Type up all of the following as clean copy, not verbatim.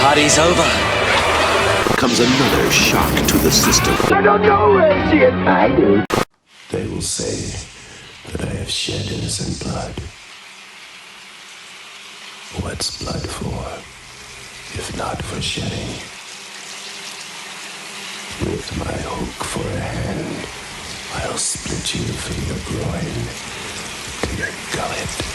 Party's over. Comes another shock to the system. I don't know where she is. I do. They will say that I have shed innocent blood. What's blood for, if not for shedding? With my hook for a hand, I'll split you from your groin to your gullet.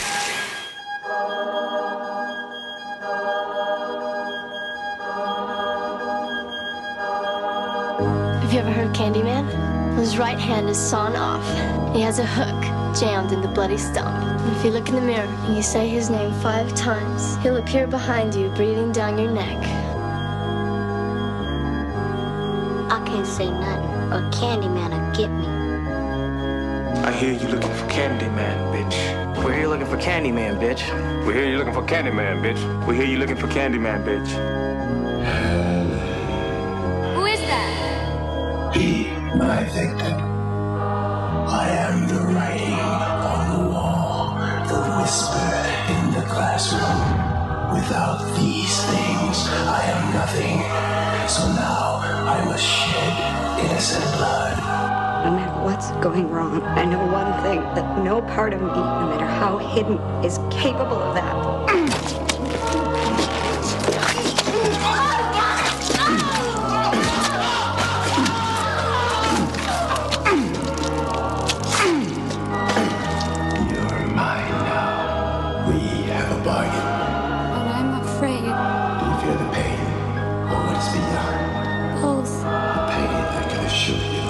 Have you ever heard of Candyman? His right hand is sawn off. He has a hook jammed in the bloody stump. And if you look in the mirror and you say his name 5 times, he'll appear behind you, breathing down your neck. I can't say nothing, or Candyman will get me. I hear you looking for Candyman, bitch. We're here looking for Candyman, bitch. We hear you looking for Candyman, bitch. We hear you looking for Candyman, bitch. Who is that? Be my victim. I am the writing on the wall, the whisper in the classroom. Without these things, I am nothing. So now I must shed innocent blood. No matter what's going wrong, I know one thing, that no part of me, no matter how hidden, is capable of that. You're mine now. We have a bargain. But I'm afraid. Do you fear the pain, or what is beyond? Both. The pain, I can assure you,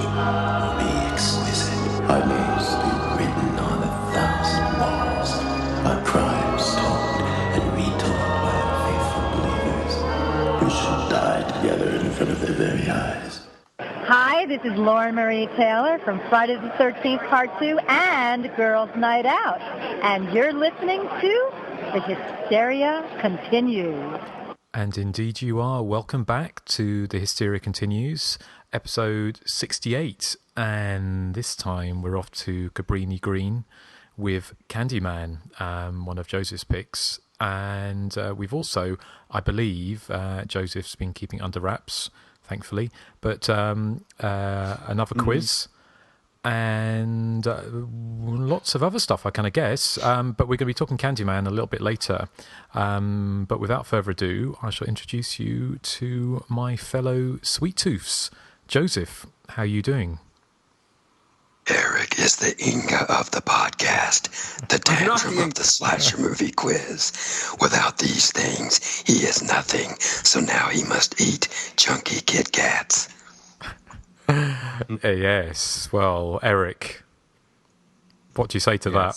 will be exquisite. Our names will be written on 1,000 walls. Our crimes told and retold by our faithful believers. We shall die together in front of their very eyes. Hi, this is Lauren Marie Taylor from Friday the 13th Part 2 and Girls Night Out. And you're listening to The Hysteria Continues. And indeed you are. Welcome back to The Hysteria Continues, episode 68. And this time we're off to Cabrini Green with Candyman, one of Joseph's picks. And we've also, I believe, Joseph's been keeping under wraps, thankfully, but another quiz and lots of other stuff, I kind of guess. But we're going to be talking Candyman a little bit later. But without further ado, I shall introduce you to my fellow Sweet Tooths. Joseph, how are you doing? Erik is the Inga of the podcast, the tantrum of the slasher movie quiz. Without these things, he is nothing. So now he must eat chunky Kit Kats. Yes. Well, Erik, what do you say to that?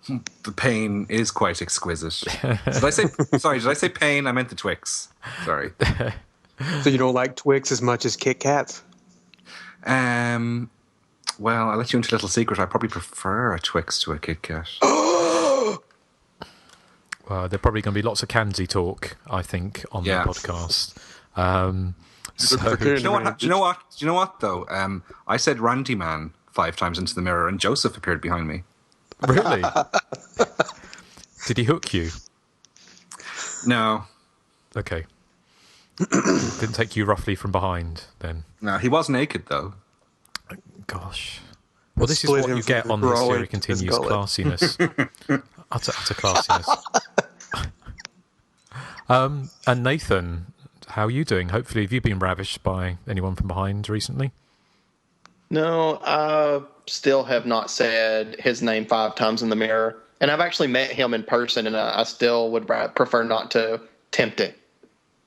The pain is quite exquisite. Did I say pain? I meant the Twix. Sorry. So you don't like Twix as much as Kit Kats? Well, I'll let you into a little secret. I probably prefer a Twix to a Kit Kat. Well, there's probably going to be lots of Candy talk, I think, on the podcast. Do you know what, though? I said Randy Man 5 times into the mirror, and Joseph appeared behind me. Really? Did he hook you? No. Okay. Didn't take you roughly from behind, then? No, he was naked, though. Gosh. Well, this is what you get on the Hysteria Continues classiness. utter classiness. And Nathan, how are you doing? Hopefully, have you been ravished by anyone from behind recently? No, I still have not said his name 5 times in the mirror. And I've actually met him in person, and I still would prefer not to tempt it.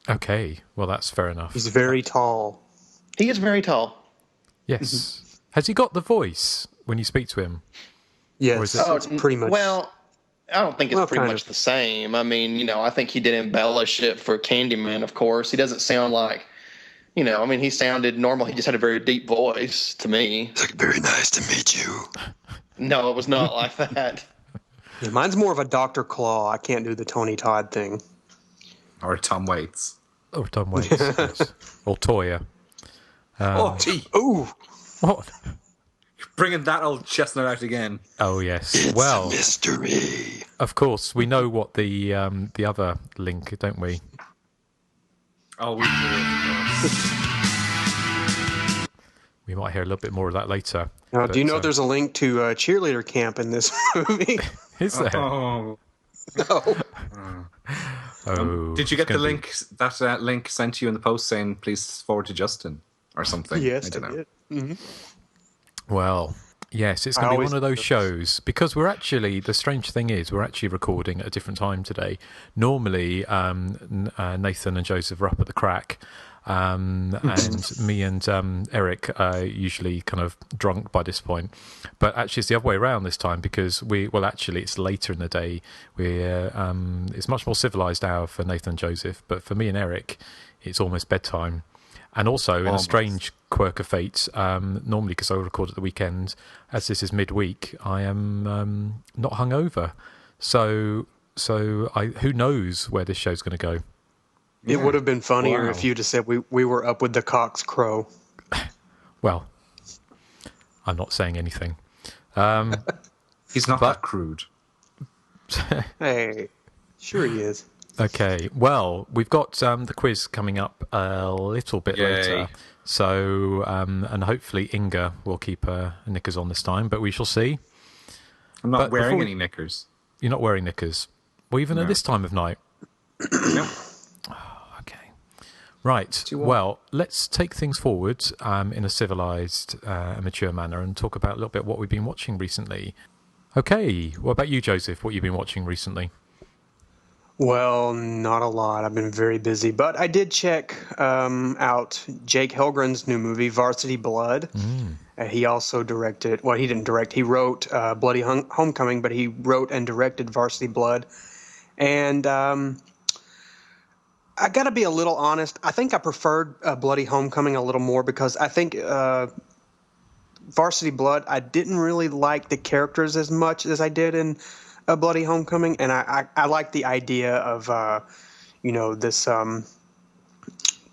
Okay, well, that's fair enough. He's very tall. He is very tall. Yes. Has he got the voice when you speak to him? Yes, it's pretty much. Well, I don't think it's pretty much the same. I mean, I think he did embellish it for Candyman, of course. He doesn't sound like, he sounded normal. He just had a very deep voice to me. It's like, very nice to meet you. No, it was not like that. Yeah, mine's more of a Dr. Claw. I can't do the Tony Todd thing. Or Tom Waits. Or Tom Waits. Yes. Or Toya. Ooh. What? Bringing that old chestnut out again. Oh, yes. It's well, a mystery. Of course, we know what the other link, don't we? Oh, we do. We might hear a little bit more of that later. Now, do you know there's a link to cheerleader camp in this movie? Is there? Oh. No. Did you get the link? That link sent to you in the post saying, "Please forward to Justin" or something? Yes, I don't know. did. Mm-hmm. Well, yes, it's going to be one of those shows because the strange thing is we're actually recording at a different time today. Normally, Nathan and Joseph are up at the crack, and me and Erik are usually kind of drunk by this point. But actually, it's the other way around this time because it's later in the day. It's much more civilized hour for Nathan and Joseph, but for me and Erik, it's almost bedtime. And also, in a strange quirk of fate, normally because I record at the weekend, as this is midweek, I am not hungover. So who knows where this show's going to go? It would have been funnier if you'd have said we were up with the cock's crow. Well, I'm not saying anything. He's not that crude. Hey, sure he is. Okay, well, we've got the quiz coming up a little bit later. So, and hopefully Inga will keep her knickers on this time, but we shall see. I'm not wearing any knickers. You're not wearing knickers? Well, even at this time of night? No. Okay. Right, well, let's take things forward in a civilised, mature manner and talk about a little bit what we've been watching recently. Okay, what about you, Joseph? What you've been watching recently? Well, not a lot. I've been very busy, but I did check out Jake Helgren's new movie, Varsity Blood. He also directed. Well, he didn't direct. He wrote Bloody Homecoming, but he wrote and directed Varsity Blood. And I got to be a little honest. I think I preferred Bloody Homecoming a little more because I think Varsity Blood, I didn't really like the characters as much as I did in A Bloody Homecoming, and I like the idea of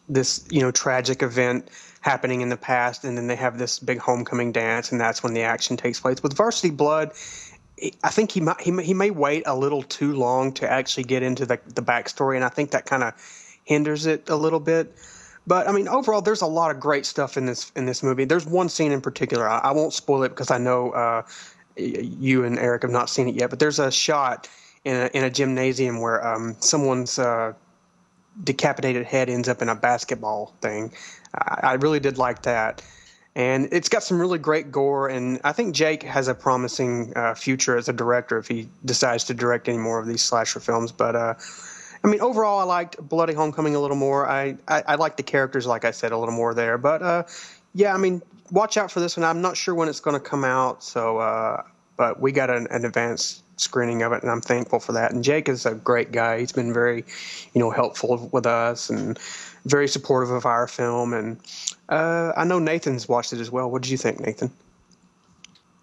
this tragic event happening in the past, and then they have this big homecoming dance, and that's when the action takes place. With Varsity Blood, I think he may wait a little too long to actually get into the backstory, and I think that kind of hinders it a little bit. But I mean, overall, there's a lot of great stuff in this movie. There's one scene in particular. I won't spoil it because I know you and Erik have not seen it yet, but there's a shot in a gymnasium where someone's decapitated head ends up in a basketball thing. I really did like that. And it's got some really great gore, and I think Jake has a promising future as a director if he decides to direct any more of these slasher films. But I mean, overall, I liked Bloody Homecoming a little more. I liked the characters, like I said, a little more there. But yeah, I mean, watch out for this one. I'm not sure when it's going to come out, so but we got an advanced screening of it, and I'm thankful for that. And Jake is a great guy. He's been very, helpful with us and very supportive of our film. And I know Nathan's watched it as well. What did you think, Nathan?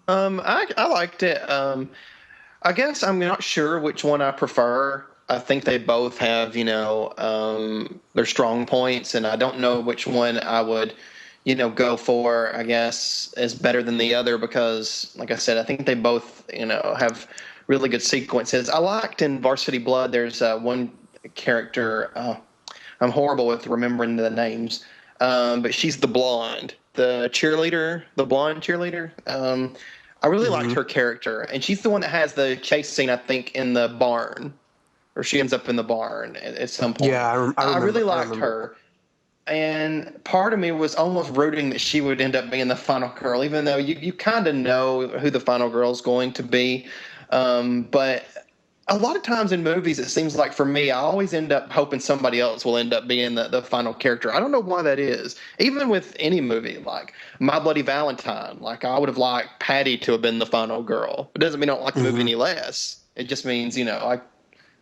I liked it. I guess I'm not sure which one I prefer. I think they both have, their strong points, and I don't know which one I would, go for, I guess, is better than the other because, like I said, I think they both, have really good sequences. I liked in Varsity Blood, there's one character, I'm horrible with remembering the names, but she's the blonde, the blonde cheerleader. I really liked her character, and she's the one that has the chase scene, I think, in the barn. Or she ends up in the barn at some point. Yeah, I really liked her. And part of me was almost rooting that she would end up being the final girl, even though you kind of know who the final girl is going to be. But a lot of times in movies, it seems like for me, I always end up hoping somebody else will end up being the final character. I don't know why that is. Even with any movie, like My Bloody Valentine, like I would have liked Patty to have been the final girl. It doesn't mean I don't like the movie any less. It just means, I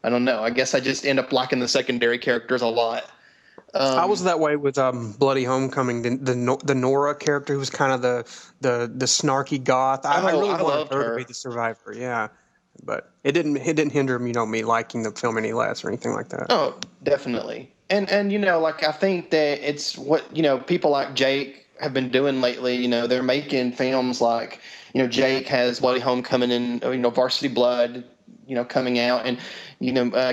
don't know. I guess I just end up liking the secondary characters a lot. I was that way with Bloody Homecoming. The Nora character, who was kind of the snarky goth. I really wanted her to be the survivor. Yeah, but it didn't hinder me liking the film any less or anything like that. Oh, definitely. And I think that it's what people like Jake have been doing lately. They're making films like Jake has Bloody Homecoming and Varsity Blood. coming out, and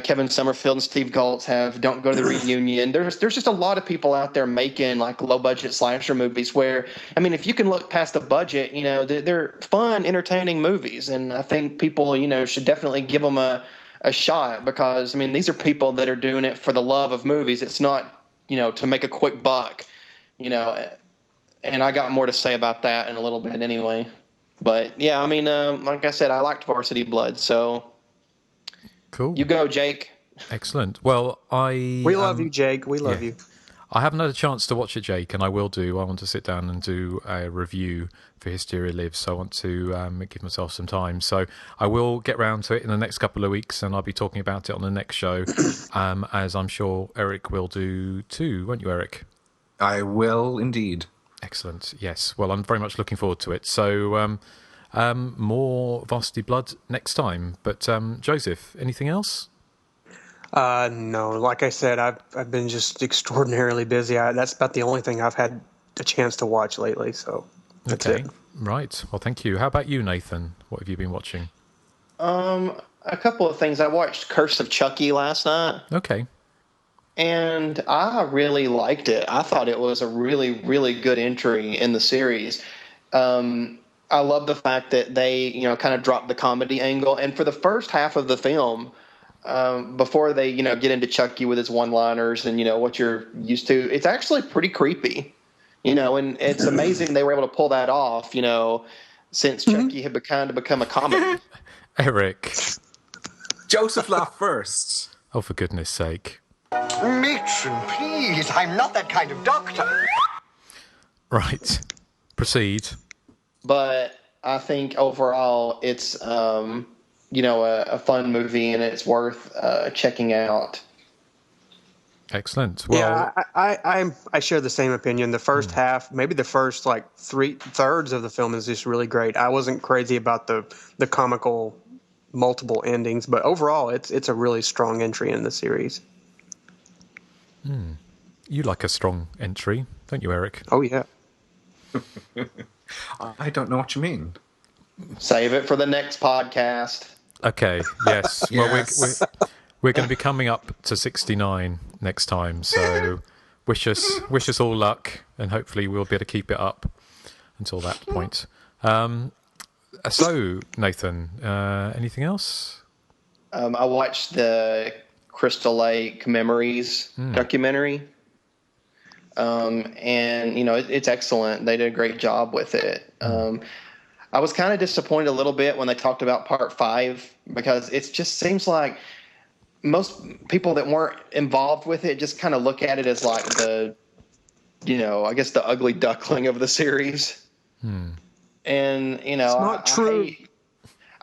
Kevin Summerfield and Steve Galtz have Don't Go to the Reunion. There's just a lot of people out there making like low budget slasher movies where, I mean, if you can look past the budget, they're fun, entertaining movies, and I think people should definitely give them a shot, because I mean, these are people that are doing it for the love of movies. It's not to make a quick buck, and I got more to say about that in a little bit anyway. But yeah, I mean, like I said, I liked Varsity Blood, so cool. You go, Jake. Excellent. Well, we love you, Jake. We love you. I haven't had a chance to watch it, Jake, and I will do. I want to sit down and do a review for Hysteria Lives, so I want to give myself some time. So I will get round to it in the next couple of weeks, and I'll be talking about it on the next show, as I'm sure Erik will do too, won't you, Erik? I will indeed. Excellent. Yes. Well, I'm very much looking forward to it. So more Varsity Blood next time. But Joseph, anything else? No. Like I said, I've been just extraordinarily busy. That's about the only thing I've had a chance to watch lately. So that's it. Right. Well, thank you. How about you, Nathan? What have you been watching? A couple of things. I watched Curse of Chucky last night. Okay. And I really liked it. I thought it was a really, really good entry in the series. I love the fact that they, kind of dropped the comedy angle. And for the first half of the film, before they, get into Chucky with his one-liners and, what you're used to, it's actually pretty creepy, and it's amazing they were able to pull that off, since Chucky had become a comedy. Erik. Joseph laughed first. Oh, for goodness sake. Matron, please, I'm not that kind of doctor. Right. Proceed. But I think overall it's, a fun movie, and it's worth checking out. Excellent. Well, yeah, I share the same opinion. The first half, maybe the first like 3/3 of the film is just really great. I wasn't crazy about the comical multiple endings, but overall it's a really strong entry in the series. You like a strong entry, don't you, Erik? Oh, yeah. I don't know what you mean. Save it for the next podcast. Okay, yes. Yes. Well, we're going to be coming up to 69 next time, so wish us all luck, and hopefully we'll be able to keep it up until that point. So, Nathan, anything else? I watched the Crystal Lake Memories documentary. And, it's excellent. They did a great job with it. I was kind of disappointed a little bit when they talked about part 5, because it just seems like most people that weren't involved with it just kind of look at it as like the, I guess the ugly duckling of the series. And, it's not true.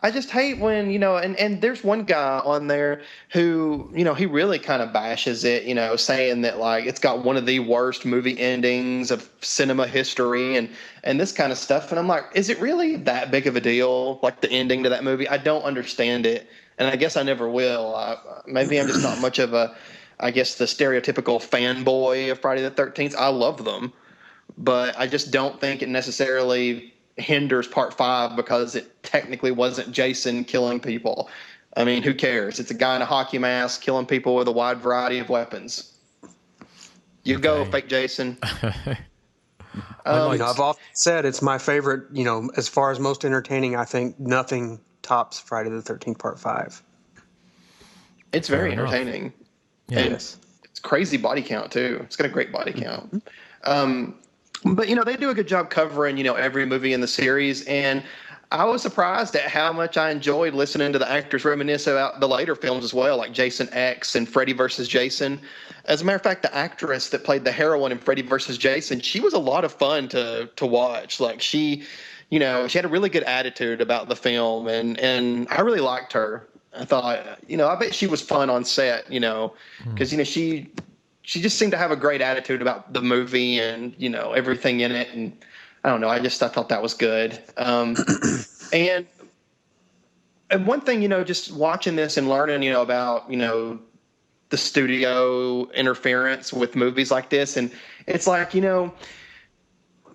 I just hate when, and there's one guy on there who, he really kind of bashes it, saying that like it's got one of the worst movie endings of cinema history and this kind of stuff. And I'm like, is it really that big of a deal? Like the ending to that movie? I don't understand it. And I guess I never will. Maybe I'm just not much of the stereotypical fanboy of Friday the 13th. I love them, but I just don't think it necessarily hinders part 5 because it technically wasn't Jason killing people. I mean, who cares? It's a guy in a hockey mask killing people with a wide variety of weapons. You go, fake Jason. I've often said it's my favorite, as far as most entertaining, I think nothing tops Friday the 13th part 5. It's very entertaining. Yes. It's crazy body count too. It's got a great body count. But, they do a good job covering, every movie in the series. And I was surprised at how much I enjoyed listening to the actors reminisce about the later films as well, like Jason X and Freddy vs. Jason. As a matter of fact, the actress that played the heroine in Freddy vs. Jason, she was a lot of fun to watch. Like she had a really good attitude about the film, and I really liked her. I thought, I bet she was fun on set, because, she just seemed to have a great attitude about the movie and, everything in it. And I don't know, I thought that was good. And one thing, just watching this and learning, about, the studio interference with movies like this. And it's like,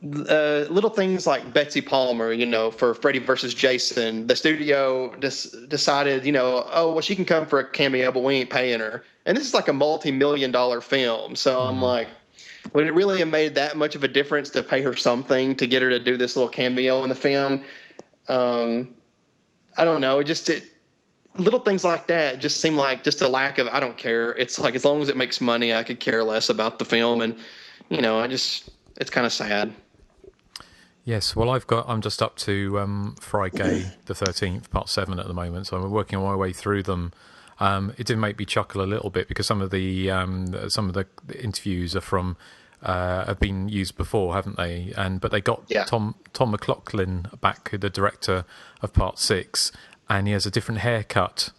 little things like Betsy Palmer, for Freddy versus Jason, the studio decided, oh, well, she can come for a cameo, but we ain't paying her. And this is like a multi-million-dollar film. So I'm like, would it really have made that much of a difference to pay her something to get her to do this little cameo in the film? I don't know. Little things like that just seem like just a lack of, I don't care. It's like, as long as it makes money, I could care less about the film. And, it's kind of sad. Yes, well, I'm just up to Friday the 13th, part 7 at the moment, so I'm working my way through them. It did make me chuckle a little bit because some of the interviews are from have been used before, haven't they? But they got Tom McLaughlin back, the director of part 6, and he has a different haircut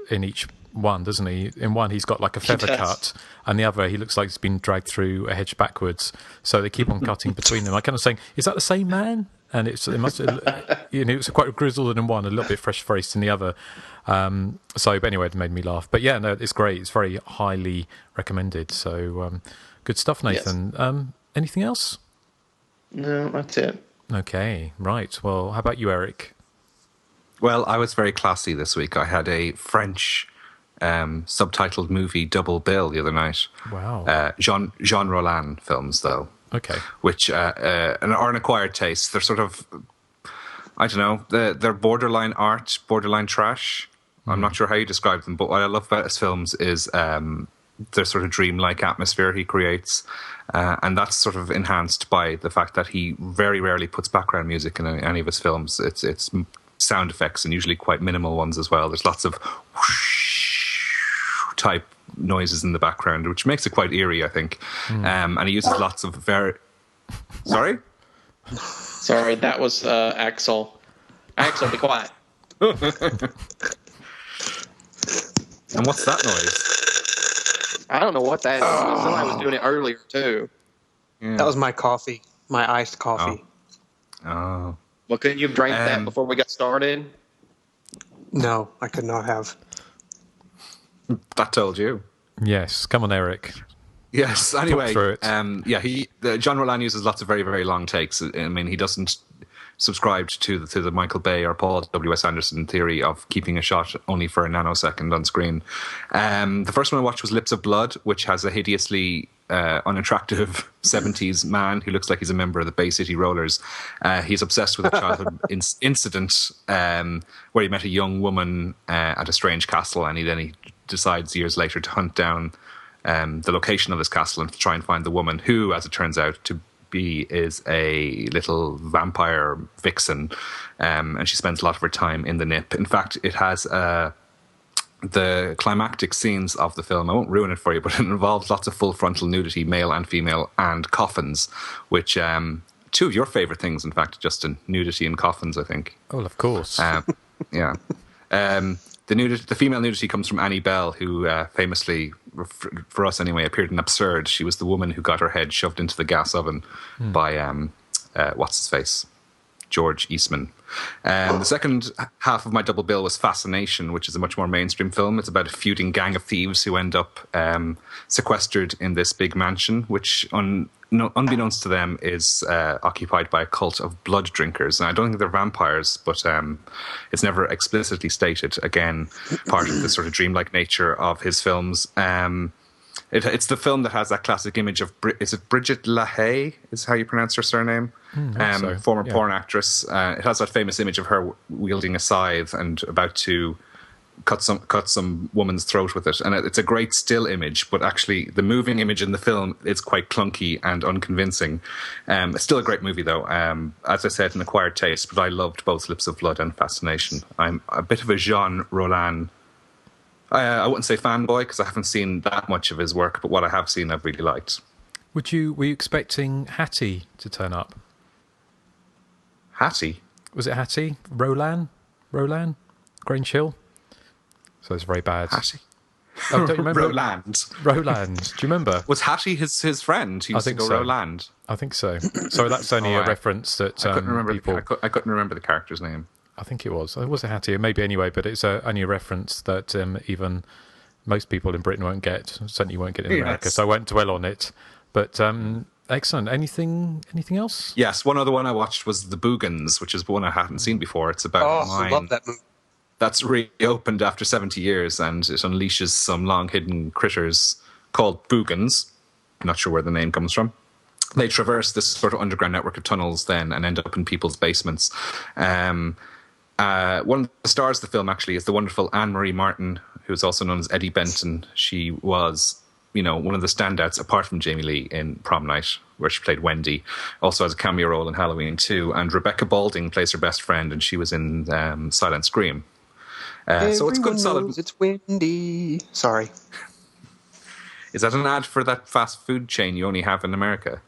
in each one, doesn't he? In one, he's got like a feather cut, and the other, he looks like he's been dragged through a hedge backwards. So they keep on cutting between them. I kind of saying, is that the same man? And it must, it's quite grizzled in one, a little bit fresh faced in the other. But anyway, it made me laugh. But yeah, no, it's great. It's very highly recommended. So good stuff, Nathan. Yes. Anything else? No, that's it. Okay, right. Well, how about you, Erik? Well, I was very classy this week. I had a French subtitled movie double bill the other night. Wow. Jean Rollin films, though. Okay. Which are an acquired taste. They're sort of, I don't know, they're borderline art, borderline trash. I'm not sure how you describe them, but what I love about his films is the sort of dreamlike atmosphere he creates. And that's sort of enhanced by the fact that he very rarely puts background music in any of his films. It's sound effects, and usually quite minimal ones as well. There's lots of whoosh type noises in the background, which makes it quite eerie, I think. And he uses lots of Sorry, that was Axel. Axel, be quiet. And what's that noise? I don't know what that is. Somebody was doing it earlier too. Yeah. That was my coffee, my iced coffee. Oh. Well, couldn't you have drank that before we got started? No, I could not have. That told you. Yes, come on, Erik. Yes. Anyway, John Rollin uses lots of very, very long takes. I mean, he doesn't subscribe to the Michael Bay or Paul W.S. Anderson theory of keeping a shot only for a nanosecond on screen. The first one I watched was Lips of Blood, which has a hideously unattractive 70s man who looks like he's a member of the Bay City Rollers. He's obsessed with a childhood incident where he met a young woman at a strange castle, and he decides years later to hunt down the location of this castle and to try and find the woman who, as it turns out to be, is a little vampire vixen, and she spends a lot of her time in the nip. In fact, it has the climactic scenes of the film, I won't ruin it for you, but it involves lots of full frontal nudity, male and female, and coffins, which two of your favourite things, in fact, Justin, nudity and coffins, I think. Oh, of course. Yeah. The female nudity comes from Annie Bell, who famously, for us anyway, appeared in Absurd. She was the woman who got her head shoved into the gas oven by, what's-his-face? George Eastman. The second half of my double bill was Fascination, which is a much more mainstream film. It's about a feuding gang of thieves who end up sequestered in this big mansion, which, unbeknownst to them, is occupied by a cult of blood drinkers. And I don't think they're vampires, but it's never explicitly stated. Again, part of the sort of dreamlike nature of his films. It's the film that has that classic image of, is it Bridget LaHaye, is how you pronounce her surname? Former porn actress. It has that famous image of her wielding a scythe and about to cut some woman's throat with it. And it's a great still image, but actually the moving image in the film is quite clunky and unconvincing. It's still a great movie, though. As I said, an acquired taste, but I loved both Lips of Blood and Fascination. I'm a bit of a Jean Rollin, I wouldn't say fanboy, because I haven't seen that much of his work, but what I have seen I've really liked. Were you expecting Hattie to turn up? Hattie? Was it Hattie? Roland? Grange Hill? So it's very bad. Hattie? Oh, don't you remember? Roland. Do you remember? Was Hattie his friend? He used to go Roland. I think so. So that's only a reference that I couldn't remember people... I couldn't remember the character's name. I think it was. It was a Hattie, maybe anyway, but it's only a reference that even most people in Britain won't get. Certainly won't get in America, so I won't dwell on it. But Excellent. Anything else? Yes, one other one I watched was The Boogans, which is one I hadn't seen before. It's about I love that movie. That's reopened after 70 years, and it unleashes some long-hidden critters called Boogans. Not sure where the name comes from. They traverse this sort of underground network of tunnels then and end up in people's basements. One of the stars of the film actually is the wonderful Anne-Marie Martin, who is also known as Eddie Benton. She was, one of the standouts, apart from Jamie Lee, in Prom Night, where she played Wendy. Also has a cameo role in Halloween 2. And Rebecca Balding plays her best friend, and she was in Silent Scream. So it's good, solid. It's Wendy. Sorry. Is that an ad for that fast food chain you only have in America?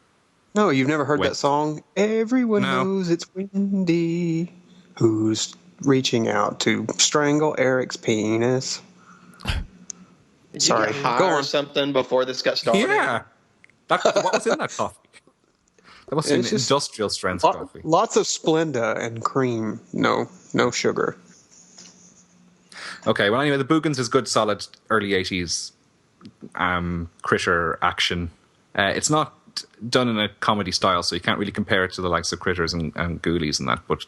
No, you've never heard that song? Everyone knows it's Wendy, who's reaching out to strangle Eric's penis. Did you get high or something before this got started? Yeah. What was in that coffee? That must be an industrial strength coffee. Lots of Splenda and cream. No sugar. Okay, well, anyway, The Boogans is good, solid, early 80s critter action. It's not done in a comedy style, so you can't really compare it to the likes of Critters and Ghoulies and that, but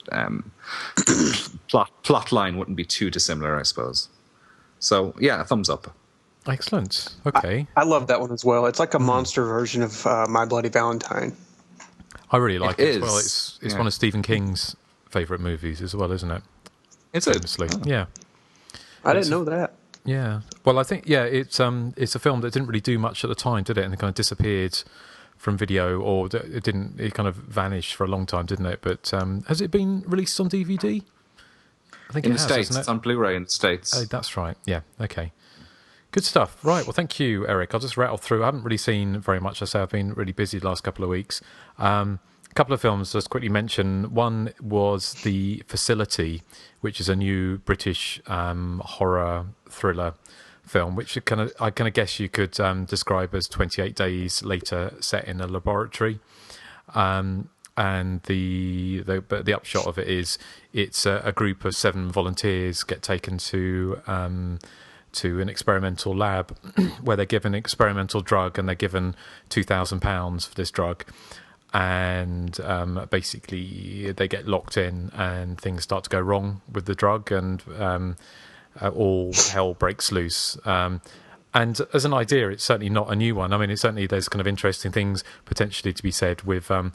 plot line wouldn't be too dissimilar, I suppose. So, yeah, a thumbs up. Excellent. Okay. I love that one as well. It's like a monster version of My Bloody Valentine. I really like it as well. It's one of Stephen King's favourite movies as well, isn't it? It's Yeah. I didn't know that. Yeah. Well, I think, it's a film that didn't really do much at the time, did it? And it kind of disappeared from video, or it kind of vanished for a long time, didn't it? But has it been released on DVD? I think in it the has, States. hasn't it? It's on Blu-ray in the States. Oh, that's right. Yeah. Okay. Good stuff. Right. Well, thank you, Eric. I'll just rattle through. I haven't really seen very much. I say I've been really busy the last couple of weeks. A couple of films just quickly mention. One was The Facility, which is a new British horror thriller film, which I kind of guess you could describe as 28 days later set in a laboratory. And the upshot of it is it's a group of 7 volunteers get taken to an experimental lab where they're given an experimental drug, and they're given £2,000 for this drug. And basically they get locked in and things start to go wrong with the drug, and all hell breaks loose. And as an idea, it's certainly not a new one. I mean, there's kind of interesting things potentially to be said with kind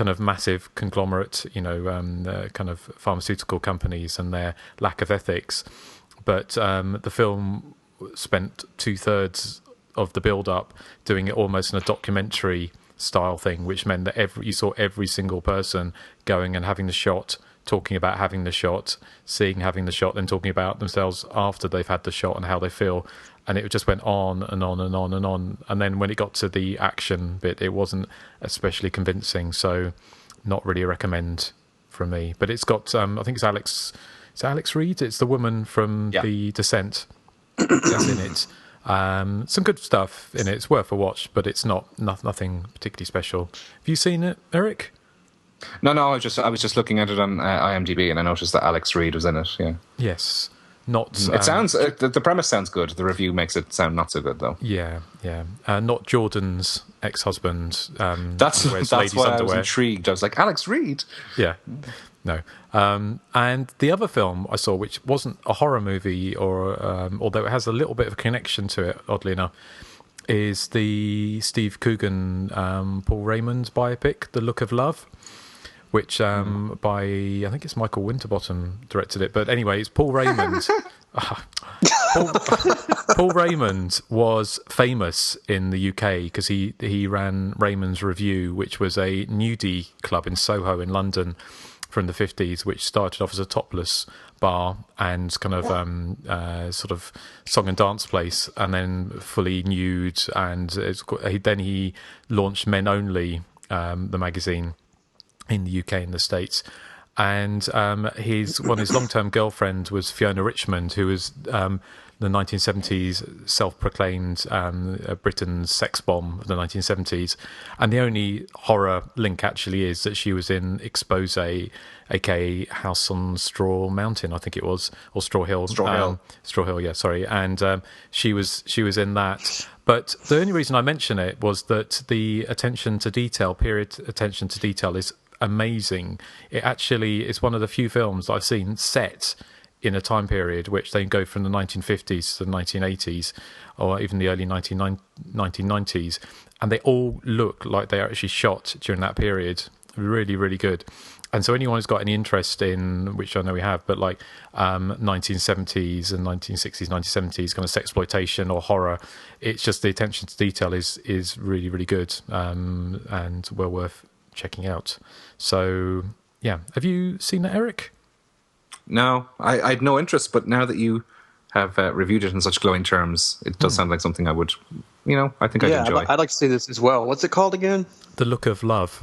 of massive conglomerate, kind of pharmaceutical companies and their lack of ethics. But the film spent 2/3 of the build-up doing it almost in a documentary style thing, which meant that you saw every single person going and having the shot, talking about having the shot, having the shot, then talking about themselves after they've had the shot and how they feel. And it just went on and on and on and on. And then when it got to the action bit, it wasn't especially convincing. So not really a recommend from me. But it's got, I think it's Alex Reed? It's the woman from The Descent that's in it. Some good stuff in it. It's worth a watch, but it's nothing particularly special. Have you seen it, Eric? No. I was just looking at it on IMDb, and I noticed that Alex Reed was in it. Yeah. Yes. Not. It sounds. The premise sounds good. The review makes it sound not so good, though. Yeah. Not Jordan's ex-husband. That's why I was intrigued. I was like, Alex Reed. Yeah. No. And the other film I saw, which wasn't a horror movie, or although it has a little bit of a connection to it, oddly enough, is the Steve Coogan, Paul Raymond biopic, The Look of Love, which by, I think it's Michael Winterbottom directed it. But anyway, it's Paul Raymond. Paul Raymond was famous in the UK because he ran Raymond's Review, which was a nudie club in Soho in London from the 50s, which started off as a topless bar and kind of sort of song and dance place, and then fully nude. And then he launched Men Only, the magazine, in the UK and the States. And his long-term girlfriend was Fiona Richmond, who was the 1970s self-proclaimed Britain's sex bomb of the 1970s, and the only horror link actually is that she was in Expose, aka House on Straw Mountain, I think it was, or Straw Hill. Straw Hill, yeah, sorry. And she was in that. But the only reason I mention it was that the attention to detail, period attention to detail, is amazing. It actually is one of the few films that I've seen set in a time period which they go from the 1950s to the 1980s or even the early 1990s, and they all look like they are actually shot during that period. Really, really good. And so anyone who's got any interest in, which I know we have, but like 1970s and 1960s, 1970s kind of sexploitation or horror, it's just the attention to detail is really, really good, and well worth checking out. So yeah, have you seen that, Erik? No, I had no interest, but now that you have reviewed it in such glowing terms, it does sound like something I would, I think I'd enjoy. I'd like to see this as well. What's it called again? The Look of Love.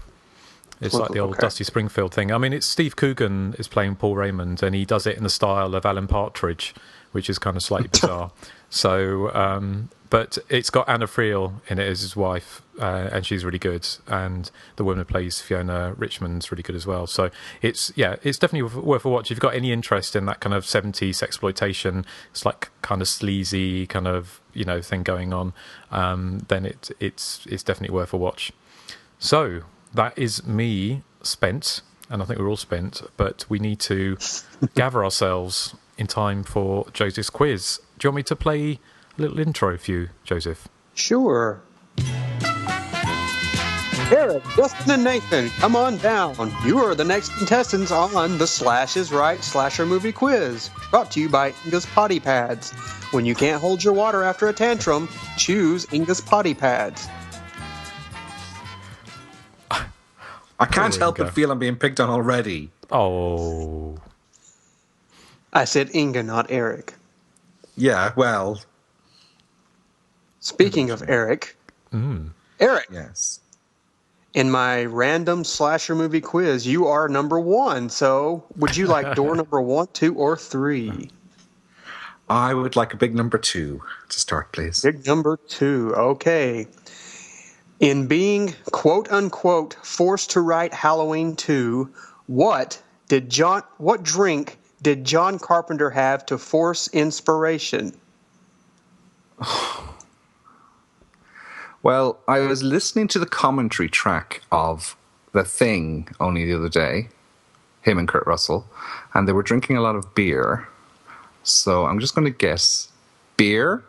It's like the old Dusty Springfield thing. I mean, it's Steve Coogan is playing Paul Raymond, and he does it in the style of Alan Partridge, which is kind of slightly bizarre. So, but it's got Anna Friel in it as his wife, and she's really good. And the woman who plays Fiona Richmond's really good as well. So it's definitely worth a watch. If you've got any interest in that kind of 70s exploitation, it's like kind of sleazy kind of thing going on, then it's definitely worth a watch. So that is me spent, and I think we're all spent, but we need to gather ourselves in time for Joseph's quiz. Do you want me to play a little intro for you, Joseph? Sure. Erik, Justin, and Nathan, come on down. You are the next contestants on the Slash is Right Slasher Movie Quiz, brought to you by Inga's Potty Pads. When you can't hold your water after a tantrum, choose Inga's Potty Pads. I can't help but feel I'm being picked on already. Oh. I said Inga, not Erik. Yeah, well. Speaking of Erik. Erik. Yes. In my random slasher movie quiz, you are number 1. So would you like door number 1, 2, or 3? I would like a big number 2 to start, please. Big number 2. Okay. In being, quote unquote, forced to write Halloween 2, what drink did John Carpenter have to force inspiration? Well, I was listening to the commentary track of The Thing only the other day, him and Kurt Russell, and they were drinking a lot of beer. So I'm just going to guess beer.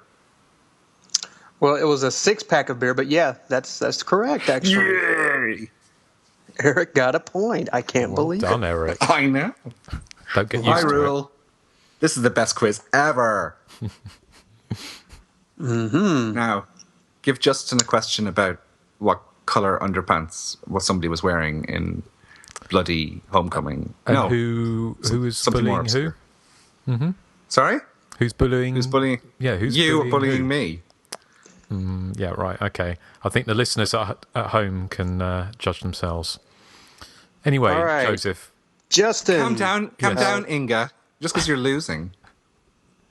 Well, it was a 6-pack of beer, but yeah, that's correct, actually. Yay! Erik got a point. I can't believe it. Well done, Erik. I know. Don't get used to it. This is the best quiz ever. Now, give Justin a question about what colour underpants somebody was wearing in Bloody Homecoming. And no, who was bullying who? Mm-hmm. Sorry? Who's bullying? Yeah, who's you bullying me? Yeah, right, okay. I think the listeners at home can judge themselves. Anyway, all right. Joseph. Justin. Calm down, Inga. Just because you're losing.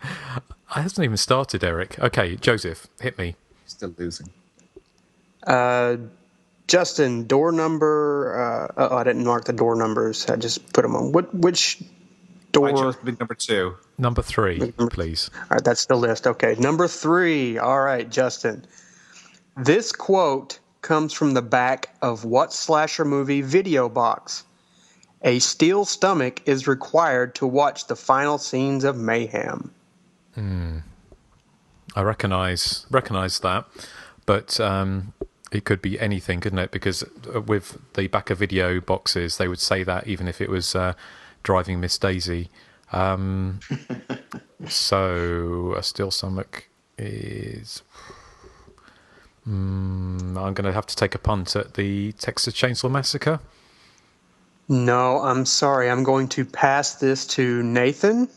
I hasn't even started, Erik. Okay, Joseph, hit me. Still losing. Justin, door number... I didn't mark the door numbers. I just put them on. Which door... I chose big number 2. Number 3, please. All right, that's the list. Okay, number 3. All right, Justin. This quote comes from the back of what slasher movie video box? A steel stomach is required to watch the final scenes of mayhem. I recognise that, but it could be anything, couldn't it? Because with the back of video boxes, they would say that even if it was Driving Miss Daisy. So a steel stomach is... I'm going to have to take a punt at the Texas Chainsaw Massacre. No, I'm sorry. I'm going to pass this to Nathan.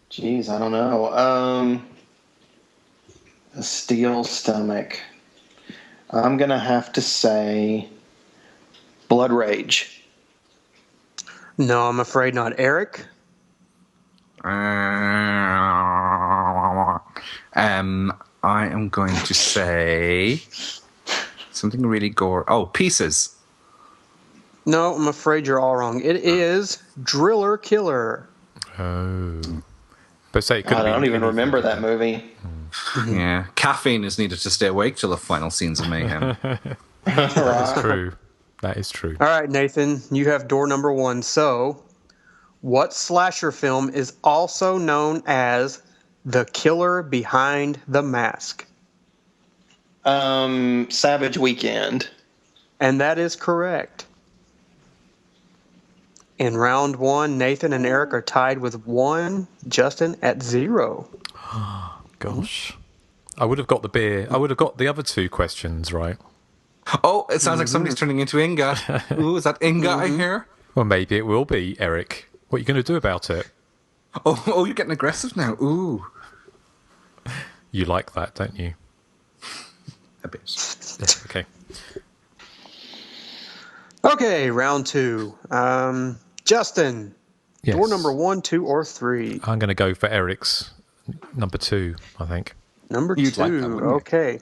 Geez, I don't know. A steel stomach. I'm going to have to say Blood Rage. No, I'm afraid not. Erik? I am going to say something really gore. Oh, Pieces. No, I'm afraid you're all wrong. It is Driller Killer. Oh. But say it could I be don't even remember that movie. Yeah. Caffeine is needed to stay awake till the final scenes of mayhem. That is true. That is true. All right, Nathan, you have door number 1. So, what slasher film is also known as The Killer Behind the Mask? Savage Weekend. And that is correct. In round 1, Nathan and Erik are tied with 1, Justin at 0. Gosh. I would have got the beer. I would have got the other 2 questions right. Oh, it sounds like somebody's turning into Inga. Ooh, is that Inga I hear? Well, maybe it will be, Erik. What are you going to do about it? Oh, you're getting aggressive now. Ooh. You like that, don't you? A bit. Yeah, okay. Okay, round 2. Justin, Yes. door number 1, 2, or 3? I'm going to go for Eric's number 2, I think. Number You'd 2, like that, wouldn't you? okay.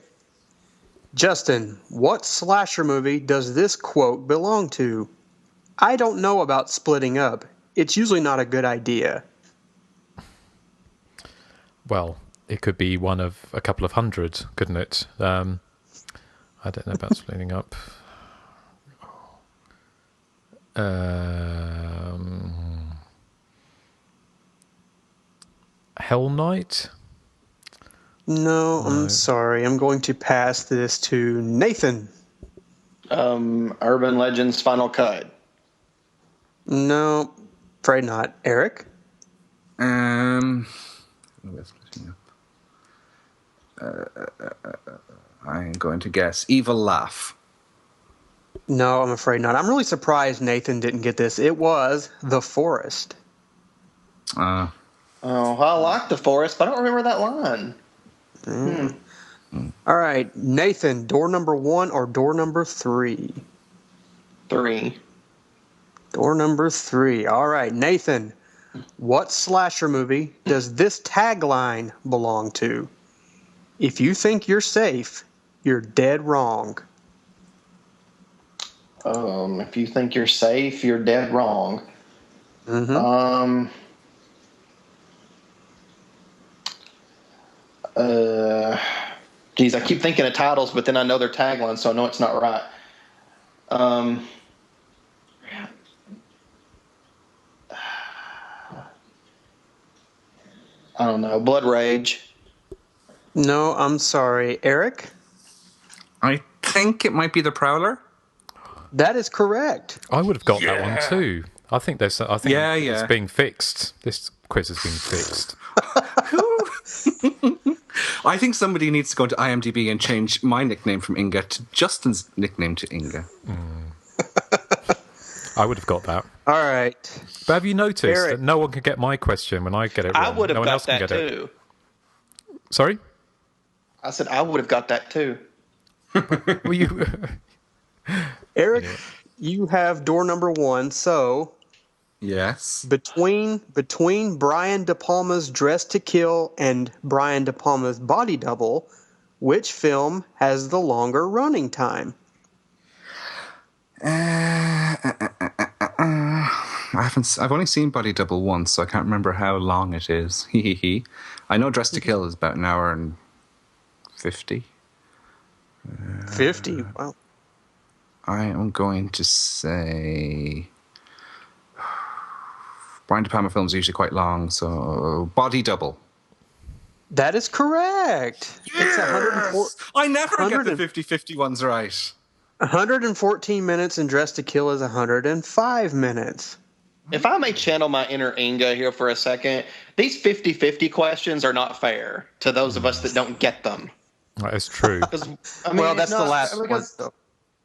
Justin, what slasher movie does this quote belong to? I don't know about splitting up. It's usually not a good idea. Well, it could be one of a couple of hundred, couldn't it? I don't know about splitting up. Hell Knight? No, I'm sorry. I'm going to pass this to Nathan. Urban Legends Final Cut. No, afraid not. Erik? I'm going to guess Evil Laugh. No, I'm afraid not. I'm really surprised Nathan didn't get this. It was The Forest. Oh, I like The Forest, but I don't remember that line. All right, Nathan, door number 1 or door number 3? 3. Door number 3. All right, Nathan, what slasher movie does this tagline belong to? If you think you're safe, you're dead wrong. If you think you're safe, you're dead wrong. Geez, I keep thinking of titles, but then I know their taglines, so I know it's not right. I don't know. Blood Rage. No, I'm sorry. Erik? I think it might be The Prowler. That is correct. I would have got that one too. I think it's being fixed. This quiz has been fixed. I think somebody needs to go to IMDb and change my nickname from Inga to Justin's nickname to Inga. I would have got that. All right. But have you noticed that no one can get my question when I get it wrong? I would have no one got else can that get too. It. Sorry? I said I would have got that too. Well, you... Erik, you have door number 1, so... Yes. Between Brian De Palma's Dress to Kill and Brian De Palma's Body Double, which film has the longer running time? I've only seen Body Double once, so I can't remember how long it is. I know Dress to Kill is about an hour and 50. 50? Wow. I am going to say... Brian De Palma films are usually quite long, so Body Double. That is correct. Yes! It's 104. I never get the 50-50 ones right. 114 minutes and Dress to Kill is 105 minutes. If I may channel my inner Inga here for a second, these 50-50 questions are not fair to those of us that don't get them. That is true. Well, that's the last one.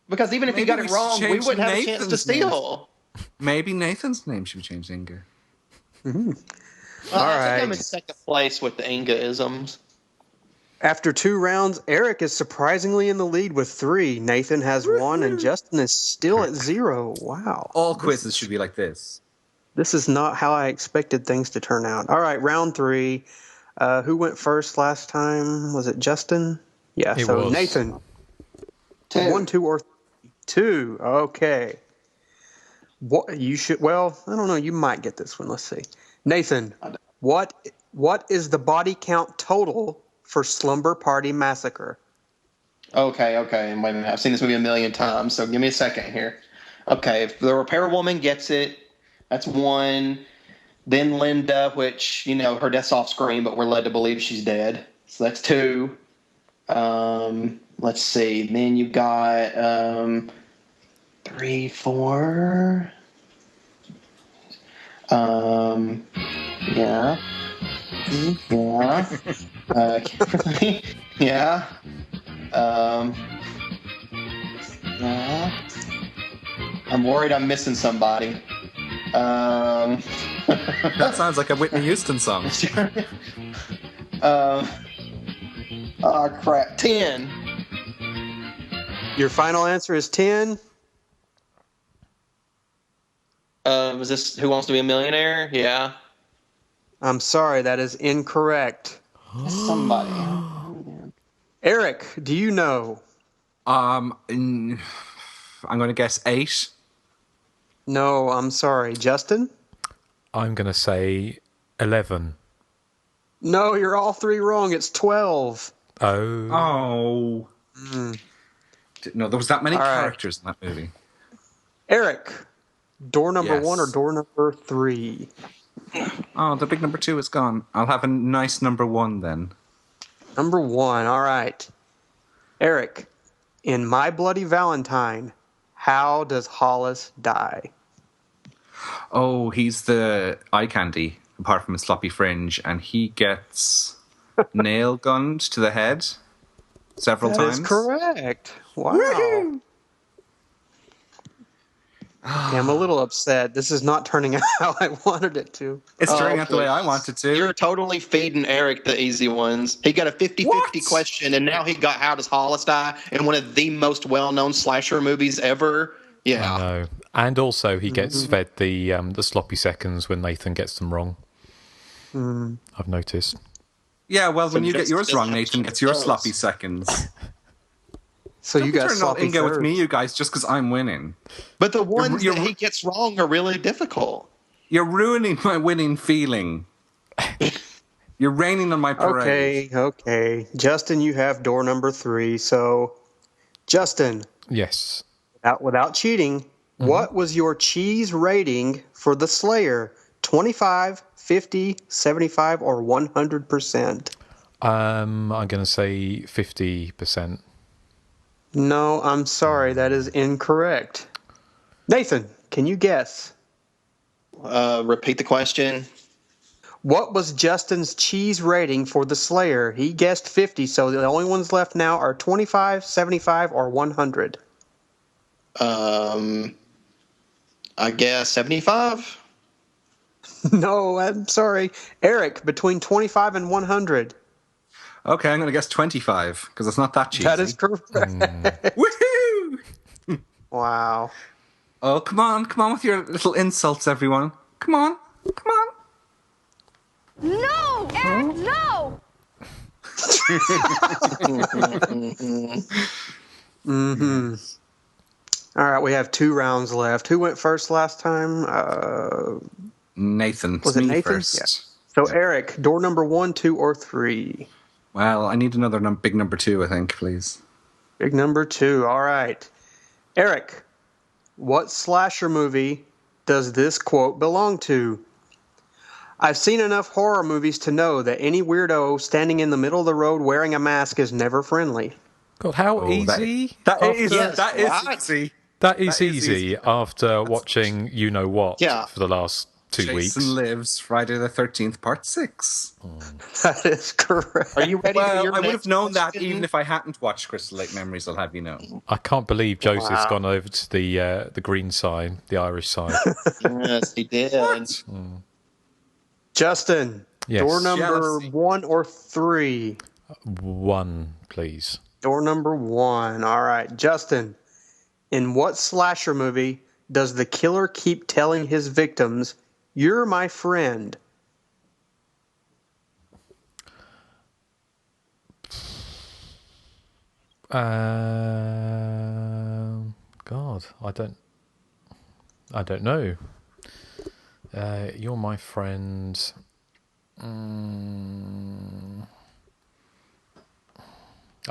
Because even if you got it wrong, we wouldn't have a chance to steal. Maybe Nathan's name should be changed to Inga. Mm-hmm. I think I'm in second place with the Inga-isms. After 2 rounds, Erik is surprisingly in the lead with 3. Nathan has 1, and Justin is still at 0. Wow. All quizzes should be like this. This is not how I expected things to turn out. All right, round 3. Who went first last time? Was it Justin? Yeah, It so was. Nathan. 2. 1, 2, or 2. Okay. What you should? Well, I don't know. You might get this one. Let's see. Nathan, what is the body count total for Slumber Party Massacre? Okay. Wait a minute. I've seen this movie a million times, so give me a second here. Okay, if the repair woman gets it, that's 1. Then Linda, which, her death's off screen, but we're led to believe she's dead. So that's 2. Let's see. Then you got 3, 4. Yeah. Kimberly. Yeah. Yeah. I'm worried I'm missing somebody. That sounds like a Whitney Houston song. Oh, crap. 10. Your final answer is 10? Was this Who Wants to Be a Millionaire? Yeah. I'm sorry, that is incorrect. Somebody. Erik, do you know? I'm going to guess 8. No, I'm sorry. Justin? I'm going to say 11. No, you're all 3 wrong. It's 12. Oh. Didn't know there was that many All right. characters in that movie. Erik, door number Yes. 1 or door number 3? Oh, the big number 2 is gone. I'll have a nice number 1 then. Number 1, all right. Erik, in My Bloody Valentine, how does Hollis die? Oh, he's the eye candy, apart from his floppy fringe, and he gets nail gunned to the head several times. That is correct. Wow. Woo-hoo! Okay, I'm a little upset. This is not turning out how I wanted it to. It's turning out the way I wanted to. You're totally feeding Erik the easy ones. He got a 50-50 question, and now he got How Does Hollis Die in one of the most well-known slasher movies ever. Yeah. I know. And also he gets fed the sloppy seconds when Nathan gets them wrong. I've noticed. Yeah, well, when you get yours wrong, Nathan gets your sloppy seconds. So you got sloppy Ingo with me, you guys, just because I'm winning. But the ones that he gets wrong are really difficult. You're ruining my winning feeling. You're raining on my parade. Okay. Justin, you have door number 3. So, Justin. Yes. Without cheating, what was your cheese rating for The Slayer? 25, 50, 75, or 100%? I'm going to say 50%. No, I'm sorry. That is incorrect. Nathan, can you guess? Repeat the question. What was Justin's cheese rating for The Slayer? He guessed 50, so the only ones left now are 25, 75, or 100. I guess 75. No, I'm sorry. Erik, between 25 and 100. Okay, I'm going to guess 25, because it's not that cheesy. That is correct. Woohoo! Wow. Oh, come on with your little insults, everyone. Come on. No! Erik, no! All right, we have 2 rounds left. Who went first last time? Nathan. Was it me Nathan? first? Yeah. So, Erik, door number 1, 2, or 3? Well, I need another big number 2, I think, please. Big number 2. All right. Erik, what slasher movie does this quote belong to? I've seen enough horror movies to know that any weirdo standing in the middle of the road wearing a mask is never friendly. God, how easy? That is right. easy. That is easy after watching You Know What for the last 2 weeks. Jason Lives, Friday the 13th, Part 6. That is correct. Are you ready for Well, your I would have next known that question? even if I hadn't watched Crystal Lake Memories, I'll have you know. I can't believe Joseph's gone over to the green side, the Irish side. Yes, he did. Justin, Yes. door number 1 or 3? 1, please. Door number 1. All right. Justin, in what slasher movie does the killer keep telling his victims, You're My Friend. God, I don't know. You're My Friend. I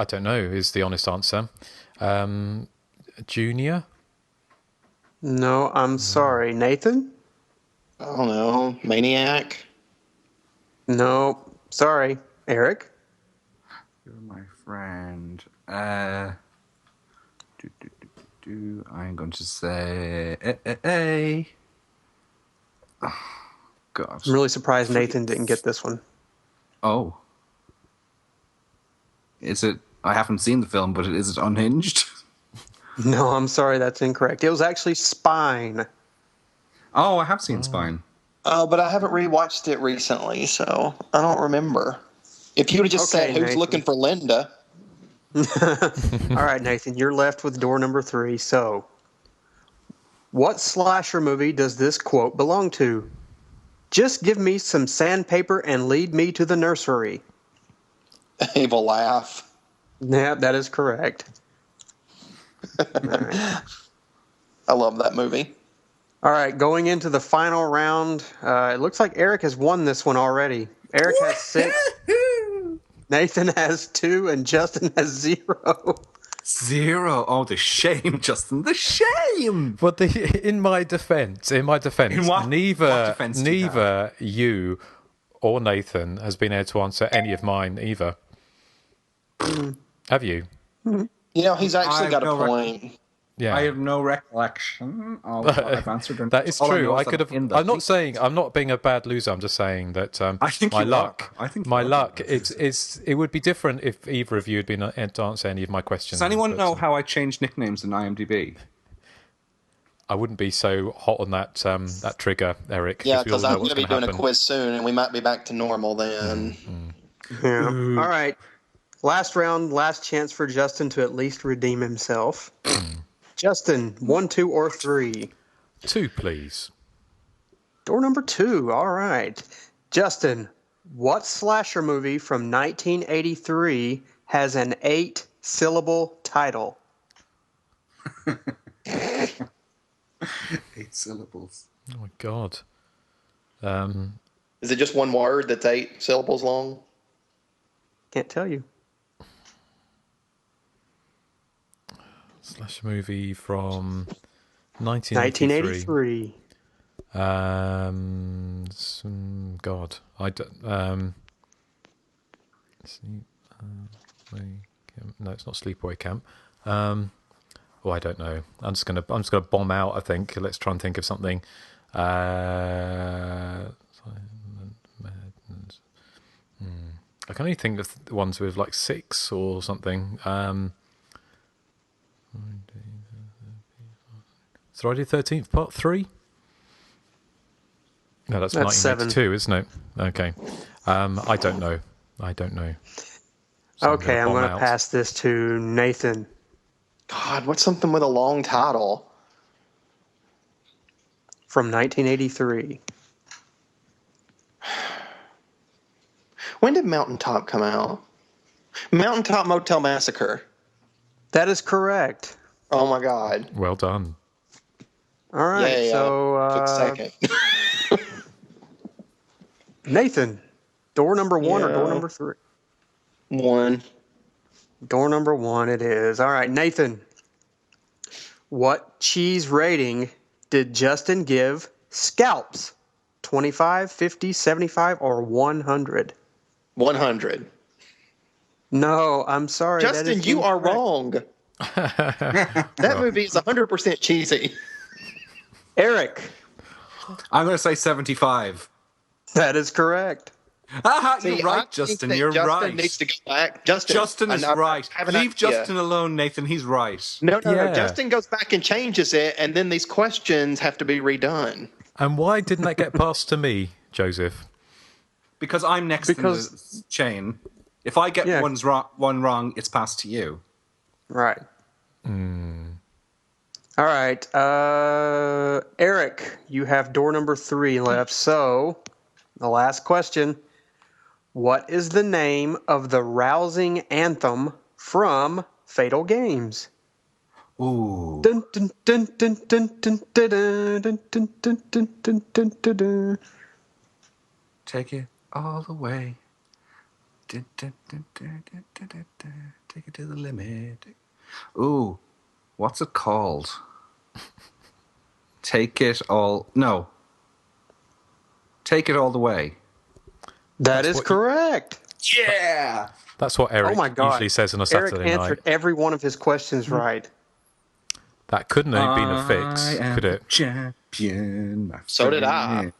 don't know is the honest answer. Junior? No, I'm sorry. Nathan? I don't know. Maniac? No, sorry. Erik? You're My Friend. I'm going to say... Oh, God. I'm really surprised Nathan didn't get this one. Oh. Is it... I haven't seen the film, but is it Unhinged? No, I'm sorry, that's incorrect. It was actually Spine. Oh, I have seen Spine. Oh, but I haven't rewatched it recently, so I don't remember. If you would have just said, who's Nathan. looking for Linda? All right, Nathan, you're left with door number 3. So, what slasher movie does this quote belong to? Just give me some sandpaper and lead me to the nursery. Evil laugh. Yeah, that is correct. Right. I love that movie. All right, going into the final round, it looks like Erik has won this one already. Erik has 6, Nathan has 2, and Justin has 0. 0. Oh, the shame, Justin, the shame. But in my defense, what defense neither you or Nathan has been able to answer any of mine either. Have you? You know, he's actually got a point. Yeah. I have no recollection of what I've answered. That is true. I could have. I'm not saying I'm not being a bad loser. I'm just saying that I think my you luck. are. I think my luck. It would be different if either of you had been able to answer any of my questions. Does anyone know how I changed nicknames in IMDb? I wouldn't be so hot on that that trigger, Erik. Yeah, because I'm going to be doing a quiz soon, and we might be back to normal then. Yeah. All right. Last round, last chance for Justin to at least redeem himself. Justin, 1, 2, or 3? 2, please. Door number 2. All right. Justin, what slasher movie from 1983 has an 8-syllable title? 8 syllables. Oh my God. Is it just one word that's 8 syllables long? Can't tell you. Slash movie from 1983. God, I don't. No, it's not Sleepaway Camp. I don't know. I'm just gonna bomb out. I think. Let's try and think of something. I can only think of the ones with like 6 or something. Friday the 13th, part 3? No, that's 1982, 7. Isn't it? Okay. I don't know. So okay, I'm going to pass this to Nathan. God, what's something with a long title? From 1983. When did Mountaintop come out? Mountaintop Motel Massacre. That is correct. Oh my God. Well done. All right, yeah, so took second. Nathan, door number 1 or door number 3? 1. Door number 1 it is. All right, Nathan. What cheese rating did Justin give Scalps? 25, 50, 75, or 100? 100. No, I'm sorry. Justin, you are wrong. That movie is 100% cheesy. Erik. I'm going to say 75. That is correct. You're right, Justin. You're Justin right. Needs to go back. Justin is right. Leave Justin alone, Nathan. He's right. No. Justin goes back and changes it, and then these questions have to be redone. And why didn't that get passed to me, Joseph? Because I'm next in the chain. If I get one wrong, it's passed to you. Right. All right. Erik, you have door number 3 left. So, the last question. What is the name of the rousing anthem from Fatal Games? Ooh. Dun, dun, dun, dun, dun, dun, dun, dun, dun, dun, dun, dun, dun, dun, dun. Take it all the way. Dun, dun, dun, dun, dun, dun, dun, dun. Take it to the limit. Ooh. What's it called? Take it all... No. Take it all the way. That is correct. Yeah! That's what Erik usually says on a Saturday Erik answered every one of his questions right. That couldn't have been a fix, could it? Champion. So did I.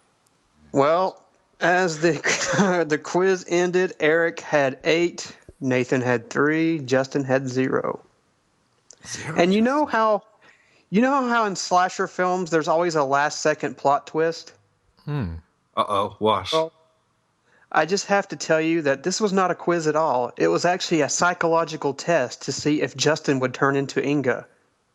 Well, as the quiz ended, Erik had 8, Nathan had 3, Justin had 0. And you know how in slasher films there's always a last second plot twist? Uh-oh, what? Well, I just have to tell you that this was not a quiz at all. It was actually a psychological test to see if Justin would turn into Inga.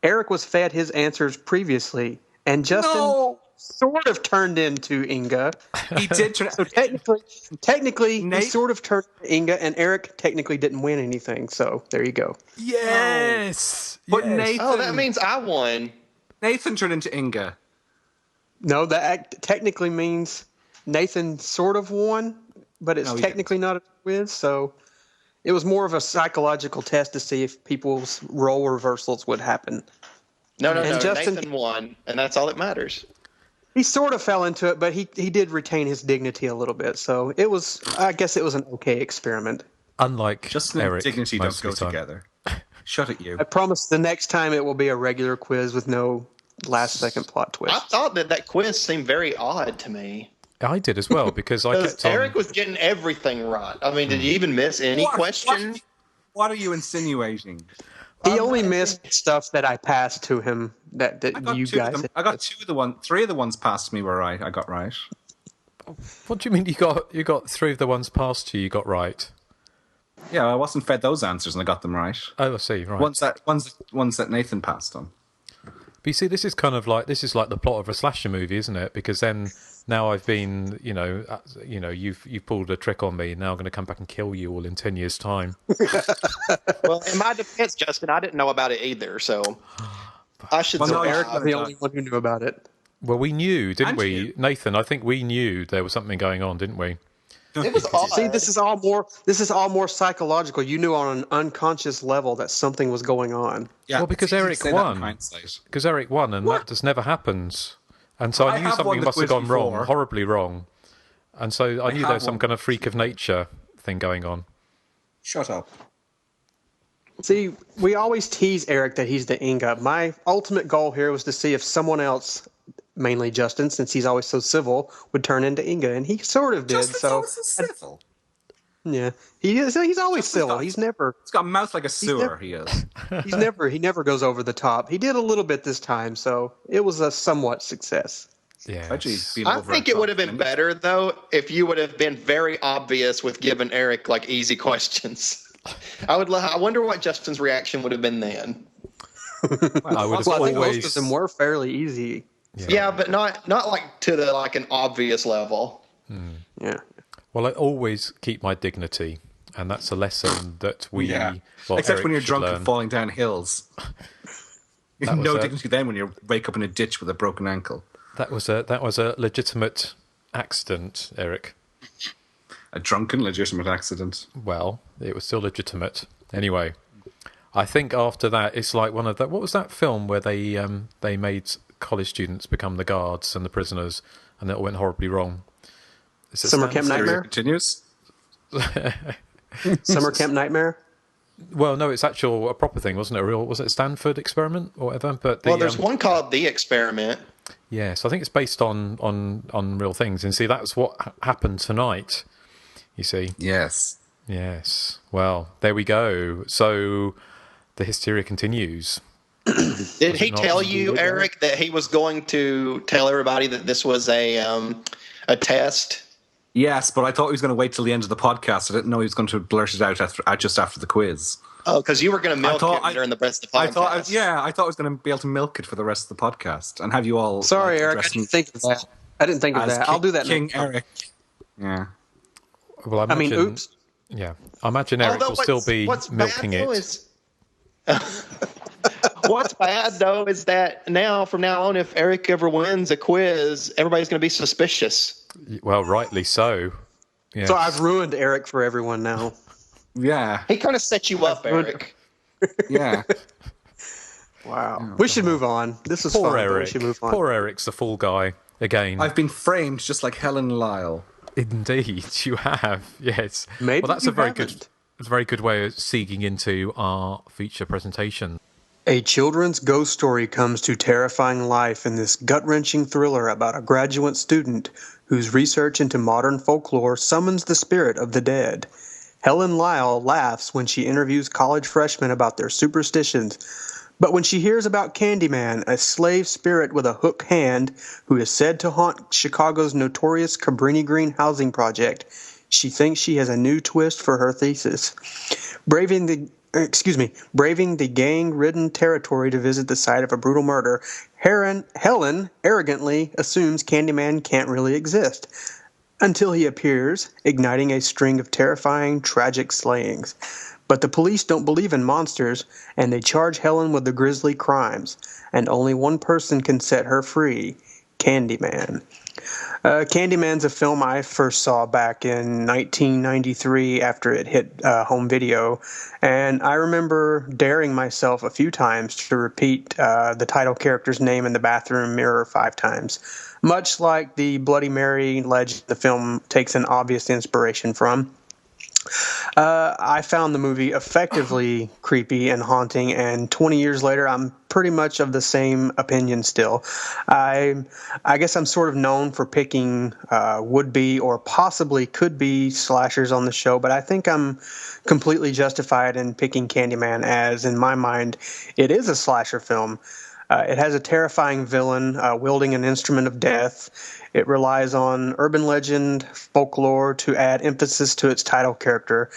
Erik was fed his answers previously, and Justin sort of turned into Inga. He did turn. So technically, he sort of turned into Inga, and Erik technically didn't win anything. So there you go. Yes. But Nathan. Oh, that means I won. Nathan turned into Inga. No, that technically means Nathan sort of won, but it's technically not a quiz. So it was more of a psychological test to see if people's role reversals would happen. No. Justin, Nathan won, and that's all that matters. He sort of fell into it, but he did retain his dignity a little bit. So I guess it was an okay experiment. Unlike Justin Erik, and dignity don't go together. Shut at you. I promise the next time it will be a regular quiz with no last second plot twist. I thought that quiz seemed very odd to me. I did as well, because I kept on... Erik was getting everything right. I mean, did you even miss any question? What are you insinuating? He only missed stuff that I passed to him that you guys... I got 3 of the ones past me were right. I got right. What do you mean you got 3 of the ones past you got right? Yeah, I wasn't fed those answers and I got them right. Oh, I see, right. Ones that Nathan passed on. But you see, this is like the plot of a slasher movie, isn't it? Because then now I've been, you've pulled a trick on me. Now I'm going to come back and kill you all in 10 years' time. Well, in my defense, Justin, I didn't know about it either, so I should. Well, no, Erik was the only one who knew about it. Well, we knew, didn't we, Nathan? I think we knew there was something going on, didn't we? It was odd. See, this is all more psychological. You knew on an unconscious level that something was going on. Yeah, well, because Erik won. Because Erik won, and that just never happens. And so I knew something must have gone wrong, horribly wrong. And so I knew there was some kind of freak of nature thing going on. Shut up. See, we always tease Erik that he's the Inga. My ultimate goal here was to see if someone else, mainly Justin, since he's always so civil, would turn into Inga, and he sort of did. Justin's always so civil. Yeah, he is. He's always civil. He's never. He's got a mouth like a sewer. He is. He never goes over the top. He did a little bit this time, so it was a somewhat success. Yeah, I think it would have been better though if you would have been very obvious with giving Erik like easy questions. I wonder what Justin's reaction would have been then. I think most of them were fairly easy. Yeah, but not like to an obvious level. Yeah. Well, I always keep my dignity, and that's a lesson that we. Yeah. Well, except Erik when you're drunk learn. and falling down hills. No dignity then when you wake up in a ditch with a broken ankle. That was a legitimate accident, Erik. A drunken legitimate accident. Well, it was still legitimate. Anyway, I think after that, it's like one of the... What was that film where they made college students become the guards and the prisoners, and it all went horribly wrong? Summer Camp Nightmare? Continues? Summer Camp Nightmare? Well, no, it's a proper thing, wasn't it? Was it Stanford Experiment or whatever? But there's one called The Experiment. Yes, I think it's based on real things. And see, that's what happened tonight, you see. Yes. Well, there we go. So the hysteria continues. Did he tell you, Erik, that he was going to tell everybody that this was a test? Yes, but I thought he was going to wait till the end of the podcast. I didn't know he was going to blurt it out just after the quiz. Oh, because you were going to milk it during the rest of the podcast. I thought I was going to be able to milk it for the rest of the podcast and have you all. Sorry, Eric, I didn't think of that. I'll do that King next time. Erik. Yeah. Well, I imagine, oops. Yeah, I imagine Erik will still be milking it. What's bad though is that from now on, if Erik ever wins a quiz, everybody's going to be suspicious. Well, rightly so. Yes. So I've ruined Erik for everyone now. Yeah. He kind of set you up, Erik. Yeah. Wow. We should move on. This is Poor fun. Erik. We should move on. Poor Eric's the fool guy again. I've been framed just like Helen Lyle. Indeed, you have. Yes. Maybe well, that's you a very haven't. good. It's a very good way of seeking into our feature presentation. A children's ghost story comes to terrifying life in this gut-wrenching thriller about a graduate student whose research into modern folklore summons the spirit of the dead. Helen Lyle laughs when she interviews college freshmen about their superstitions, but when she hears about Candyman, a slave spirit with a hook hand who is said to haunt Chicago's notorious Cabrini Green housing project, she thinks she has a new twist for her thesis. Braving the gang-ridden territory to visit the site of a brutal murder, Helen arrogantly assumes Candyman can't really exist, until he appears, igniting a string of terrifying, tragic slayings. But the police don't believe in monsters, and they charge Helen with the grisly crimes, and only one person can set her free, Candyman. Candyman's a film I first saw back in 1993 after it hit home video, and I remember daring myself a few times to repeat the title character's name in the bathroom mirror 5 times, much like the Bloody Mary legend the film takes an obvious inspiration from. I found the movie effectively creepy and haunting, and 20 years later, I'm pretty much of the same opinion still. I guess I'm sort of known for picking would-be or possibly could-be slashers on the show, but I think I'm completely justified in picking Candyman as, in my mind, it is a slasher film. It has a terrifying villain wielding an instrument of death. It relies on urban legend, folklore to add emphasis to its title character.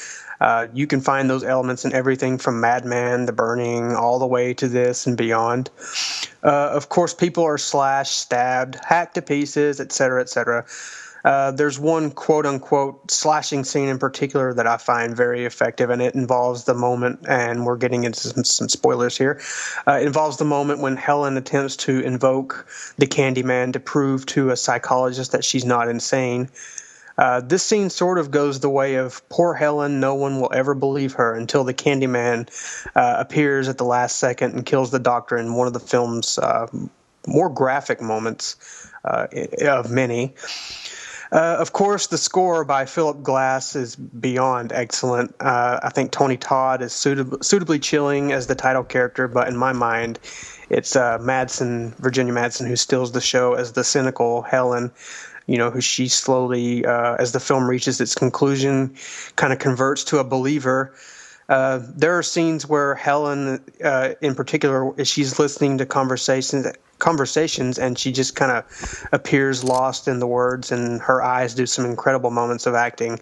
You can find those elements in everything from Madman, The Burning, all the way to this and beyond. Of course, people are slashed, stabbed, hacked to pieces, etc., etc. There's one quote-unquote slashing scene in particular that I find very effective, and it involves the moment, and we're getting into some spoilers here, it involves the moment when Helen attempts to invoke the Candyman to prove to a psychologist that she's not insane. This scene sort of goes the way of poor Helen, no one will ever believe her until the Candyman appears at the last second and kills the doctor in one of the film's more graphic moments of many. Of course, the score by Philip Glass is beyond excellent. I think Tony Todd is suitably chilling as the title character, but in my mind, it's Virginia Madsen, who steals the show as the cynical Helen, who she slowly, as the film reaches its conclusion, kind of converts to a believer. There are scenes where Helen, in particular, she's listening to conversations and she just kind of appears lost in the words, and her eyes do some incredible moments of acting.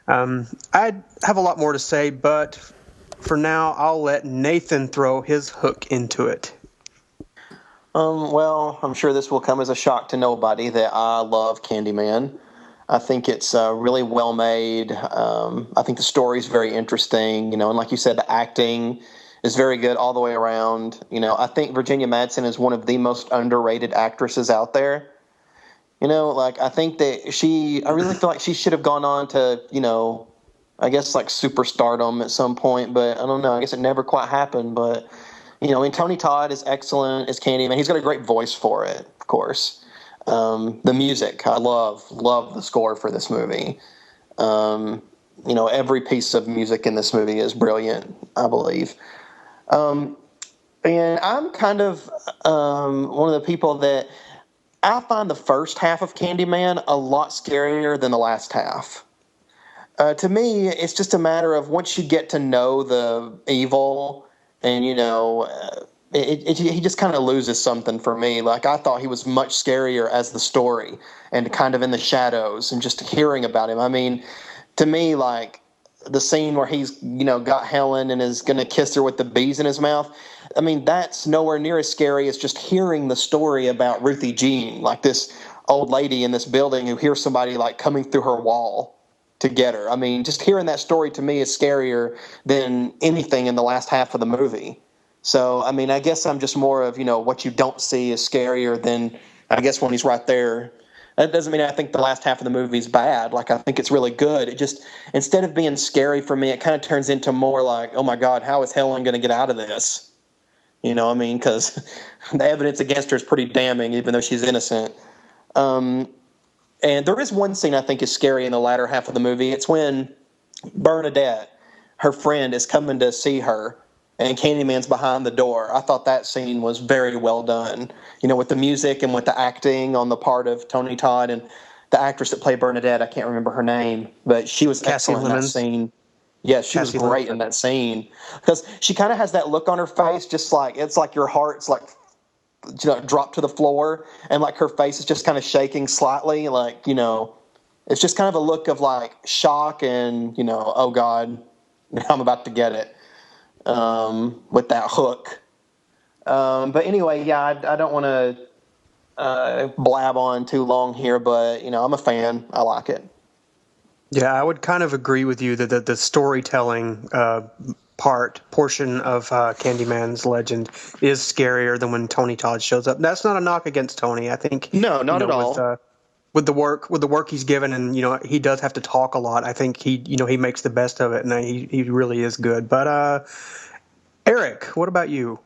I have a lot more to say, but for now, I'll let Nathan throw his hook into it. Well, I'm sure this will come as a shock to nobody that I love Candyman. I think it's really well made. I think the story is very interesting, and like you said, the acting is very good all the way around. I think Virginia Madsen is one of the most underrated actresses out there. I think that I really feel like she should have gone on to, I guess like superstardom at some point, but I don't know. I guess it never quite happened, but Tony Todd is excellent as Candyman. He's got a great voice for it, of course. The music, I love the score for this movie. Every piece of music in this movie is brilliant, I believe. And I'm kind of one of the people that I find the first half of Candyman a lot scarier than the last half. To me, it's just a matter of once you get to know the evil, and he just kind of loses something for me. Like, I thought he was much scarier as the story and kind of in the shadows and just hearing about him. I mean, to me, like, the scene where he's, got Helen and is going to kiss her with the bees in his mouth. I mean, that's nowhere near as scary as just hearing the story about Ruthie Jean, like this old lady in this building who hears somebody like coming through her wall to get her. I mean, just hearing that story to me is scarier than anything in the last half of the movie. So, I mean, I guess I'm just more of, what you don't see is scarier than, I guess, when he's right there. That doesn't mean I think the last half of the movie is bad. Like, I think it's really good. It just, instead of being scary for me, it kind of turns into more like, oh my God, how is Helen going to get out of this? Because the evidence against her is pretty damning, even though she's innocent. And there is one scene I think is scary in the latter half of the movie. It's when Bernadette, her friend, is coming to see her, and Candyman's behind the door. I thought that scene was very well done, with the music and with the acting on the part of Tony Todd and the actress that played Bernadette. I can't remember her name, but she was excellent in that scene. Yeah, she was great in that scene because she kind of has that look on her face, just like it's like your heart's like dropped to the floor, and like her face is just kind of shaking slightly, like it's just kind of a look of like shock and oh God, I'm about to get it. With that hook. But anyway, yeah, I don't want to blab on too long here, but, I'm a fan. I like it. Yeah, I would kind of agree with you that the storytelling portion of Candyman's legend is scarier than when Tony Todd shows up. That's not a knock against Tony. I think no, not at all. With the work he's given, and he does have to talk a lot. I think he makes the best of it, and he really is good. But Erik, what about you?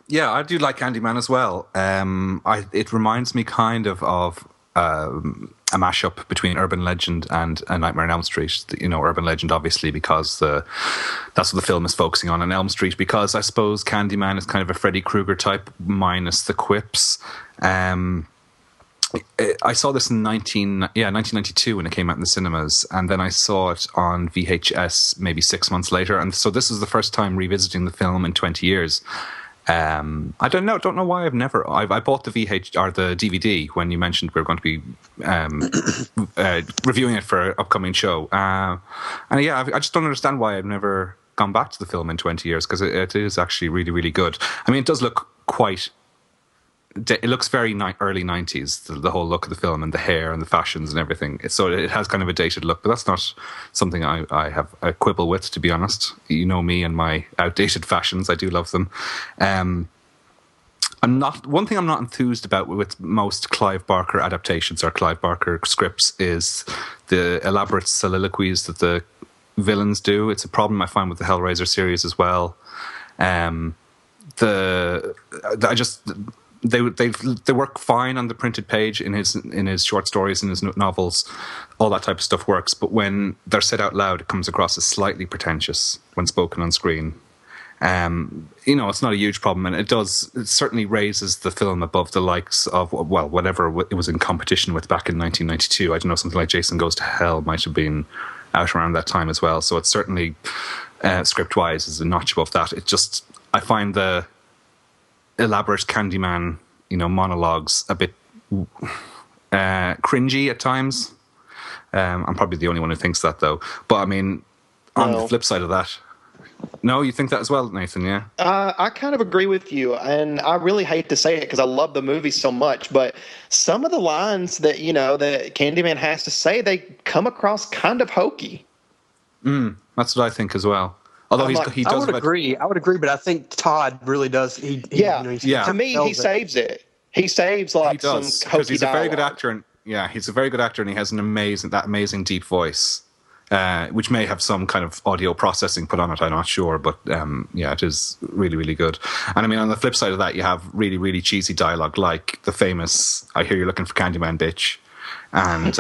Yeah, I do like Candyman as well. It reminds me kind of a mashup between urban legend and A Nightmare on Elm Street. Urban legend obviously because that's what the film is focusing on, and Elm Street because I suppose Candyman is kind of a Freddy Krueger type minus the quips. I saw this in 1992 when it came out in the cinemas, and then I saw it on VHS maybe 6 months later, and so this is the first time revisiting the film in 20 years. I don't know why I bought the VH or the DVD when you mentioned we were going to be reviewing it for an upcoming show, and yeah, I just don't understand why I've never gone back to the film in 20 years because it is actually really, really good. I mean, it does look it looks very early 90s, the whole look of the film and the hair and the fashions and everything. So it has kind of a dated look, but that's not something I have a quibble with, to be honest. You know me and my outdated fashions. I do love them. One thing I'm not enthused about with most Clive Barker adaptations or Clive Barker scripts is the elaborate soliloquies that the villains do. It's a problem I find with the Hellraiser series as well. They work fine on the printed page in his short stories, in his novels, all that type of stuff works. But when they're said out loud, it comes across as slightly pretentious when spoken on screen. It's not a huge problem, and it certainly raises the film above the likes of whatever it was in competition with back in 1992. I don't know, something like Jason Goes to Hell might have been out around that time as well. So it's certainly script-wise is a notch above that. I find the elaborate Candyman, monologues a bit cringy at times. I'm probably the only one who thinks that, though. But I mean, on the flip side of that, no, you think that as well, Nathan? Yeah. I kind of agree with you, and I really hate to say it because I love the movie so much, but some of the lines that that Candyman has to say, they come across kind of hokey. That's what I think as well. Although he does. I would agree, but I think Todd really does. To me, he saves it. He saves like some hokey he's a very good actor, and he's a very good actor, and he has an amazing deep voice, which may have some kind of audio processing put on it. I'm not sure, but it is really, really good. And I mean, on the flip side of that, you have really, really cheesy dialogue, like the famous "I hear you're looking for Candyman, bitch," and.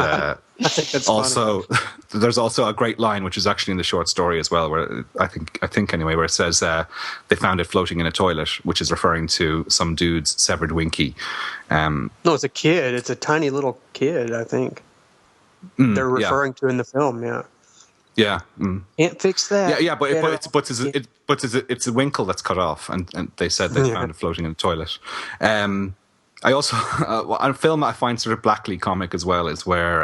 I think that's also funny. There's also a great line which is actually in the short story as well, where I think anyway, where it says they found it floating in a toilet, which is referring to some dude's severed winky. No, it's a kid. It's a tiny little kid, I think. They're referring to in the film. Yeah. Can't fix that. Yeah, but it's a winkle that's cut off, and they said they found it floating in a toilet. I also on a film I find sort of blackly comic as well is where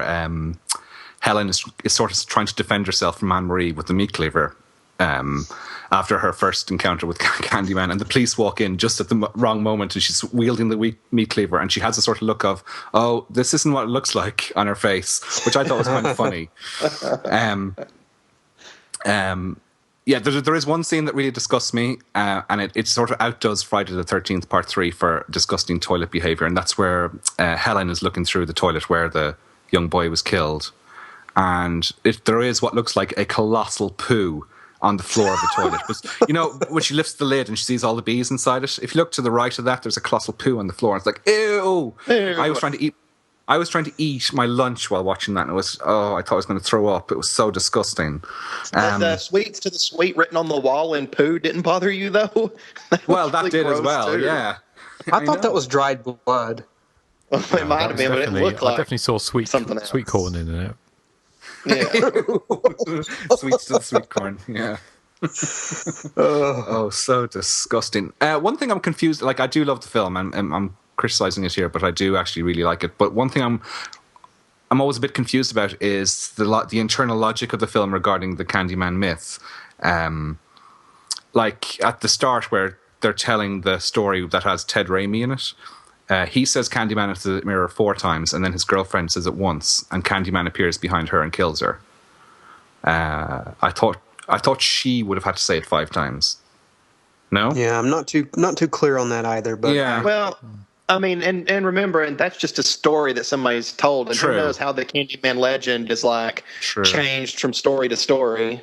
Helen is sort of trying to defend herself from Anne-Marie with the meat cleaver after her first encounter with Candyman, and the police walk in just at the wrong moment, and she's wielding the meat cleaver, and she has a sort of look of, oh, this isn't what it looks like on her face, which I thought was kind of funny. Yeah, there is one scene that really disgusts me, and it sort of outdoes Friday the 13th Part 3 for disgusting toilet behaviour, and that's where Helen is looking through the toilet where the young boy was killed, and there is what looks like a colossal poo on the floor of the toilet. But, when she lifts the lid and she sees all the bees inside it, if you look to the right of that, there's a colossal poo on the floor. It's like, ew! I was trying to eat my lunch while watching that, and I thought I was going to throw up. It was so disgusting. The sweets to the sweet written on the wall in poo didn't bother you, though? That did as well, too. Yeah. I thought that was dried blood. It might have been, but it looked like I definitely saw sweet corn in it. Yeah. Sweets to the sweet corn, yeah. Oh, so disgusting. One thing I'm confused, like, I do love the film, and I'm criticizing it here, but I do actually really like it. But one thing I'm always a bit confused about is the internal logic of the film regarding the Candyman myth. Like at the start where they're telling the story that has Ted Raimi in it, he says Candyman into the mirror 4 times, and then his girlfriend says it once, and Candyman appears behind her and kills her. I thought she would have had to say it 5 times. No? Yeah, I'm not too clear on that either. But yeah. Well, I mean, and remember, and that's just a story that somebody's told, and who knows how the Candyman legend is changed from story to story.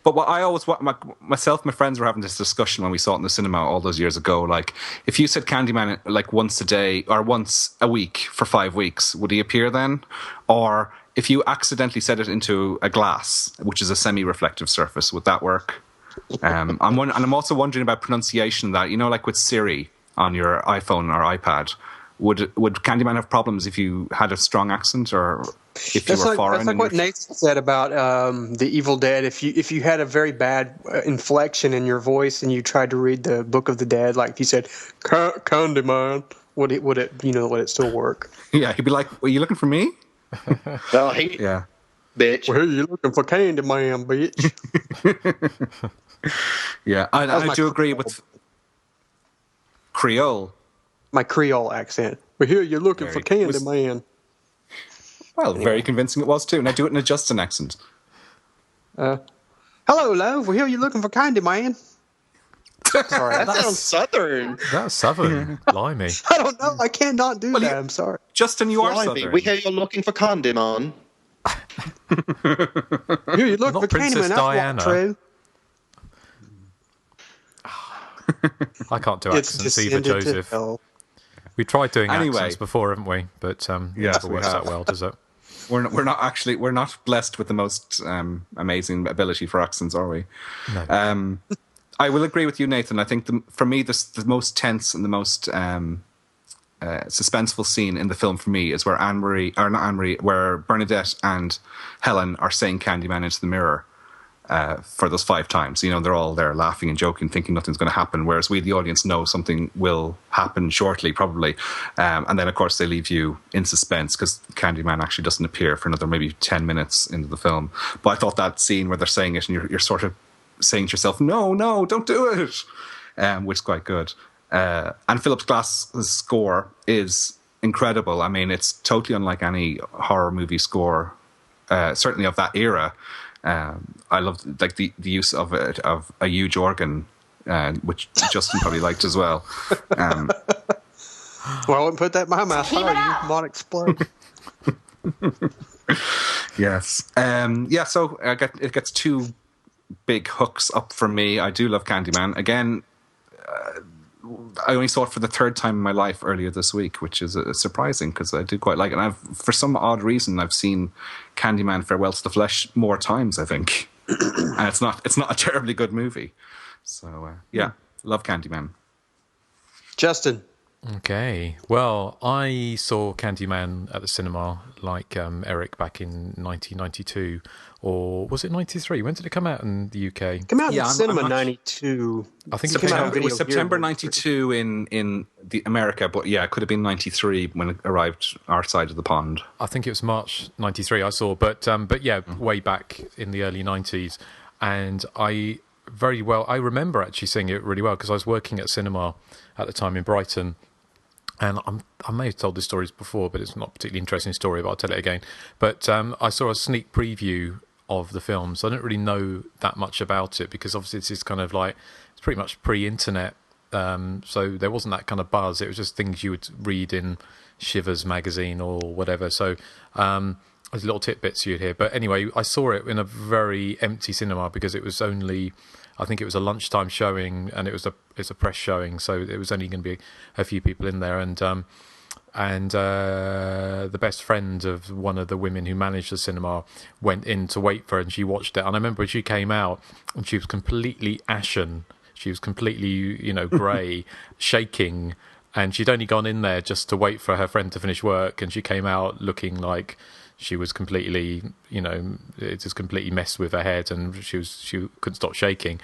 But what I always want, myself and my friends were having this discussion when we saw it in the cinema all those years ago. Like, if you said Candyman like once a day or once a week for 5 weeks, would he appear then? Or if you accidentally set it into a glass, which is a semi-reflective surface, would that work? I'm also wondering about pronunciation. That like with Siri on your iPhone or iPad, would Candyman have problems if you had a strong accent or if you were foreign? That's like what Nathan said about the Evil Dead. If you had a very bad inflection in your voice and you tried to read the Book of the Dead, like if you said Candyman, would it still work? Yeah, he'd be like, "Were you looking for me?" Well, yeah, bitch. Well, you looking for Candyman, bitch? Yeah, I do agree with Creole. My Creole accent. We're here. You're looking for Candyman. Well, very convincing it was too. Now do it in a Justin accent. Hello, love. We're here. You're looking for Candyman. Sorry, that sounds southern. That's southern. Blimey. I don't know. I cannot do that. I'm sorry. Justin, you are southern. We hear you're looking for Candyman. Here you're looking for Princess Candyman. Diana. That's true. I can't do accents either, Joseph. We tried doing accents before, haven't we? But it never works that well, does it? We're not blessed with the most amazing ability for accents, are we? No. I will agree with you, Nathan. I think for me, the most tense and the most suspenseful scene in the film for me is where where Bernadette and Helen are saying Candyman into the mirror for those 5 times. They're all there laughing and joking, thinking nothing's going to happen, whereas we, the audience, know something will happen shortly, probably. And then, of course, they leave you in suspense because Candyman actually doesn't appear for another maybe 10 minutes into the film. But I thought that scene where they're saying it and you're sort of saying to yourself, no, don't do it, which is quite good. And Philip Glass's score is incredible. I mean, it's totally unlike any horror movie score, certainly of that era. I love the use of a huge organ, which Justin probably liked as well. Well, I wouldn't put that in my mouth. You might explode. Yes. So it gets 2 big hooks up for me. I do love Candyman. Again, I only saw it for the 3rd time in my life earlier this week, which is surprising because I do quite like it. And for some odd reason, I've seen Candyman Farewell to the Flesh more times, I think. And it's not a terribly good movie. So, love Candyman. Justin. Okay. Well, I saw Candyman at the cinema, like Erik, back in 1992, or was it 93? When did it come out in the UK? Came out in the cinema 92. I think it was September 92 in the America, but yeah, it could have been 93 when it arrived our side of the pond. I think it was March 93 I saw, but yeah, way back in the early 90s. And I remember actually seeing it really well because I was working at cinema at the time in Brighton. And I may have told this story before, but it's not a particularly interesting story, but I'll tell it again. But I saw a sneak preview of the film, so I didn't really know that much about it because obviously this is kind of like, it's pretty much pre-internet, so there wasn't that kind of buzz. It was just things you would read in Shivers magazine or whatever. So there's little tidbits you'd hear. But anyway, I saw it in a very empty cinema because it was only, I think it was a lunchtime showing, and it's a press showing, so it was only going to be a few people in there, and the best friend of one of the women who managed the cinema went in to wait for her, and she watched it. And I remember when she came out, and she was completely ashen, she was completely grey, shaking, and she'd only gone in there just to wait for her friend to finish work, and she came out looking like she was completely, it just completely messed with her head, and she couldn't stop shaking.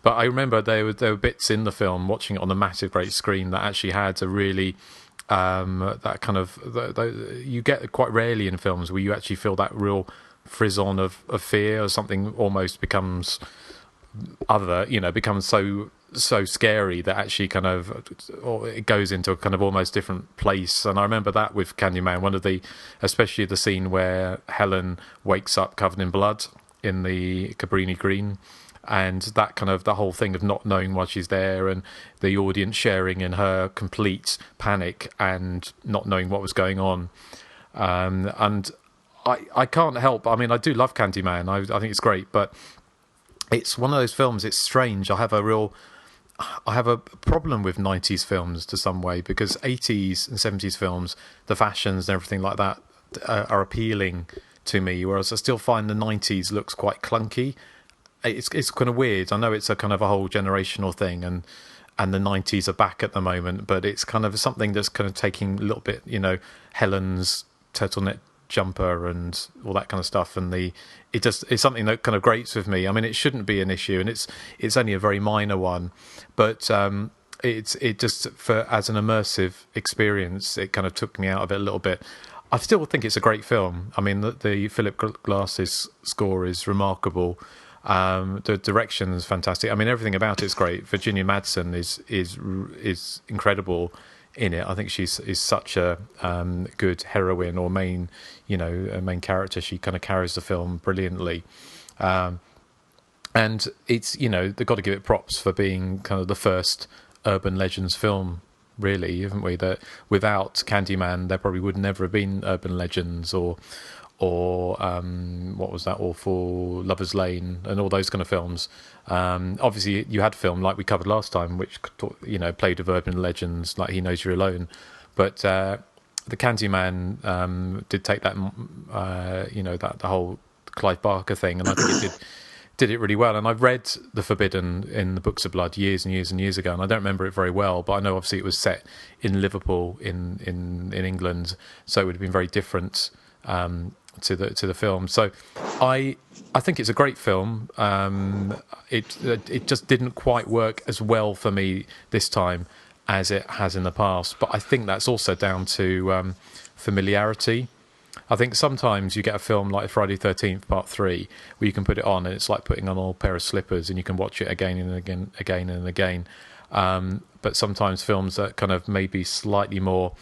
But I remember there were bits in the film, watching it on a massive, great screen, that actually had a really that kind of you get quite rarely in films where you actually feel that real frisson of fear, or something almost becomes becomes so scary that actually kind of, or it goes into a kind of almost different place. And I remember that with Candyman, especially the scene where Helen wakes up covered in blood in the Cabrini Green, and that kind of the whole thing of not knowing why she's there, and the audience sharing in her complete panic and not knowing what was going on. And I can't help, I mean, I do love Candyman, I think it's great, but it's one of those films, it's strange. I have a problem with 90s films to some way, because 80s and 70s films, the fashions and everything like that are appealing to me, whereas I still find the 90s looks quite clunky. It's kind of weird. I know it's a kind of a whole generational thing, and the 90s are back at the moment, but it's kind of something that's kind of taking a little bit, Helen's turtleneck jumper and all that kind of stuff, and it's something that kind of grates with me. I mean, it shouldn't be an issue, and it's only a very minor one, but it just, for as an immersive experience, it kind of took me out of it a little bit. I still think it's a great film. I mean, the Philip Glass's score is remarkable. The direction is fantastic. I mean, everything about it's great. Virginia Madsen is incredible in it. I think she's such a good heroine, or main character. She kind of carries the film brilliantly, and it's they've got to give it props for being kind of the first urban legends film, really, haven't we? That without Candyman, there probably would never have been urban legends, or what was that awful Lover's Lane and all those kind of films. Obviously you had film like we covered last time, which played with urban legends like He Knows You're Alone, but the Candyman did take that the whole Clive Barker thing, and I think it did it really well. And I've read The Forbidden in the Books of Blood years and years and years ago, and I don't remember it very well, but I know obviously it was set in Liverpool in England, so it would have been very different to the film. So I think it's a great film. It just didn't quite work as well for me this time as it has in the past, but I think that's also down to familiarity. I think sometimes you get a film like Friday 13th Part 3 where you can put it on and it's like putting on a pair of slippers, and you can watch it again and again and again. But sometimes films that kind of maybe slightly more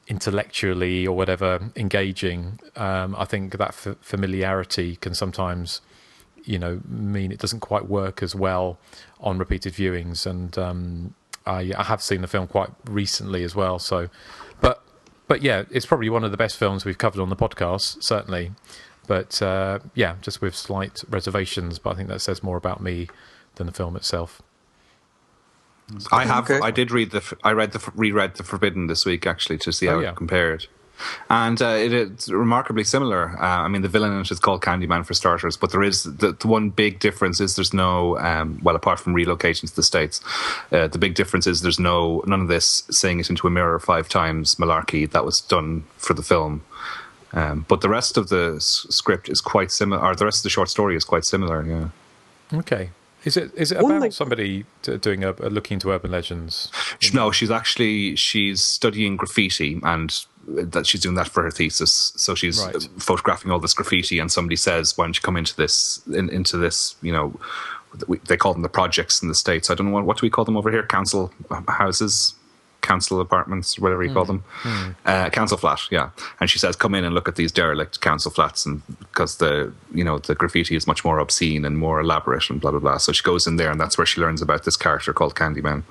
intellectually or whatever engaging, I think that familiarity can sometimes mean it doesn't quite work as well on repeated viewings. And I have seen the film quite recently as well, so but yeah, it's probably one of the best films we've covered on the podcast, certainly, but yeah, just with slight reservations, but I think that says more about me than the film itself. I reread The Forbidden this week, actually, to see how it compared. And it's remarkably similar. I mean, the villain in it is called Candyman for starters, but there is the one big difference is there's no, well, apart from relocation to the States, the big difference is there's none of this saying it into a mirror 5 times malarkey that was done for the film. But the rest of the script is quite similar, or the rest of the short story is quite similar, yeah. Okay. Is it about somebody doing looking into urban legends? No, she's studying graffiti, and that she's doing that for her thesis. So she's photographing all this graffiti, and somebody says, "Why don't you come into this? You know, they call them the projects in the States. I don't know what do we call them over here? Council houses." Council apartments, whatever you call them, council flat, yeah. And she says, "Come in and look at these derelict council flats," and because the graffiti is much more obscene and more elaborate and blah blah blah. So she goes in there, and that's where she learns about this character called Candyman.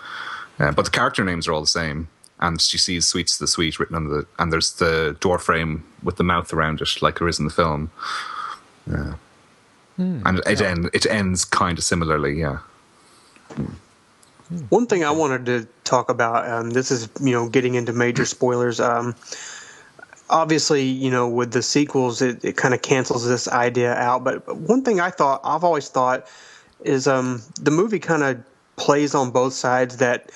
But the character names are all the same, and she sees "Sweets the Sweet" written on and there's the door frame with the mouth around it, like there is in the film. And it ends kind of similarly, yeah. One thing I wanted to talk about, this is, getting into major spoilers. Obviously, with the sequels, it kind of cancels this idea out. But one thing I've always thought is the movie kind of plays on both sides that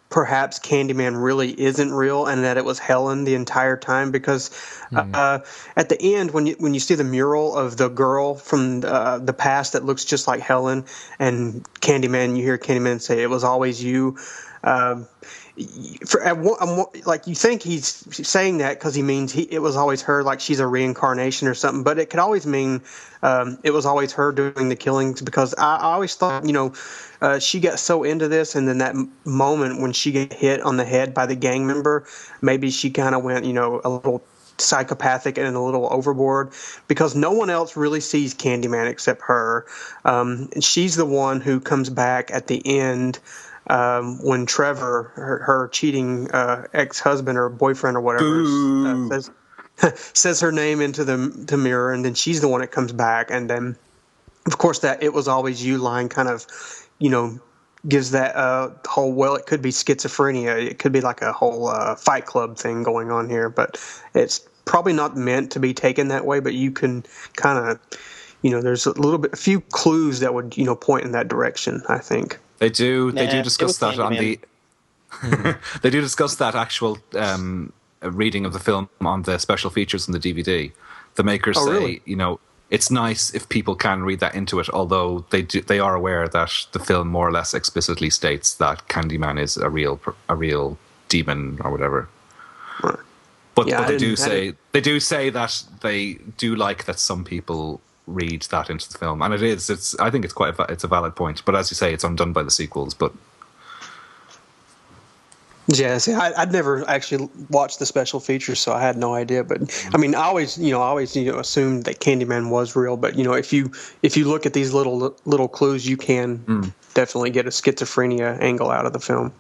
perhaps Candyman really isn't real and that it was Helen the entire time, because at the end when you see the mural of the girl from the past that looks just like Helen and Candyman, you hear Candyman say, "It was always you." Like you think he's saying that because he means it was always her, like she's a reincarnation or something, but it could always mean it was always her doing the killings, because I always thought, she got so into this, and then that moment when she get hit on the head by the gang member, maybe she kind of went, a little psychopathic and a little overboard, because no one else really sees Candyman except her. And she's the one who comes back at the end when Trevor, her cheating ex-husband or boyfriend or whatever, says her name into the mirror, and then she's the one that comes back, and then of course that "it was always you" line kind of gives that whole, well, it could be schizophrenia, it could be like a whole Fight Club thing going on here, but it's probably not meant to be taken that way. But you can kind of, there's a few clues that would point in that direction, I think. They do discuss that on the they do discuss that actual reading of the film on the special features in the DVD. The makers say, really? It's nice if people can read that into it, although they are aware that the film more or less explicitly states that Candyman is a real demon or whatever. Right. But they do say that they do like that some people read that into the film, and I think it's a valid point. But as you say, it's undone by the sequels. But yeah, see, I'd never actually watched the special features, so I had no idea. But I mean, I always assumed that Candyman was real. But if you look at these little clues, you can definitely get a schizophrenia angle out of the film.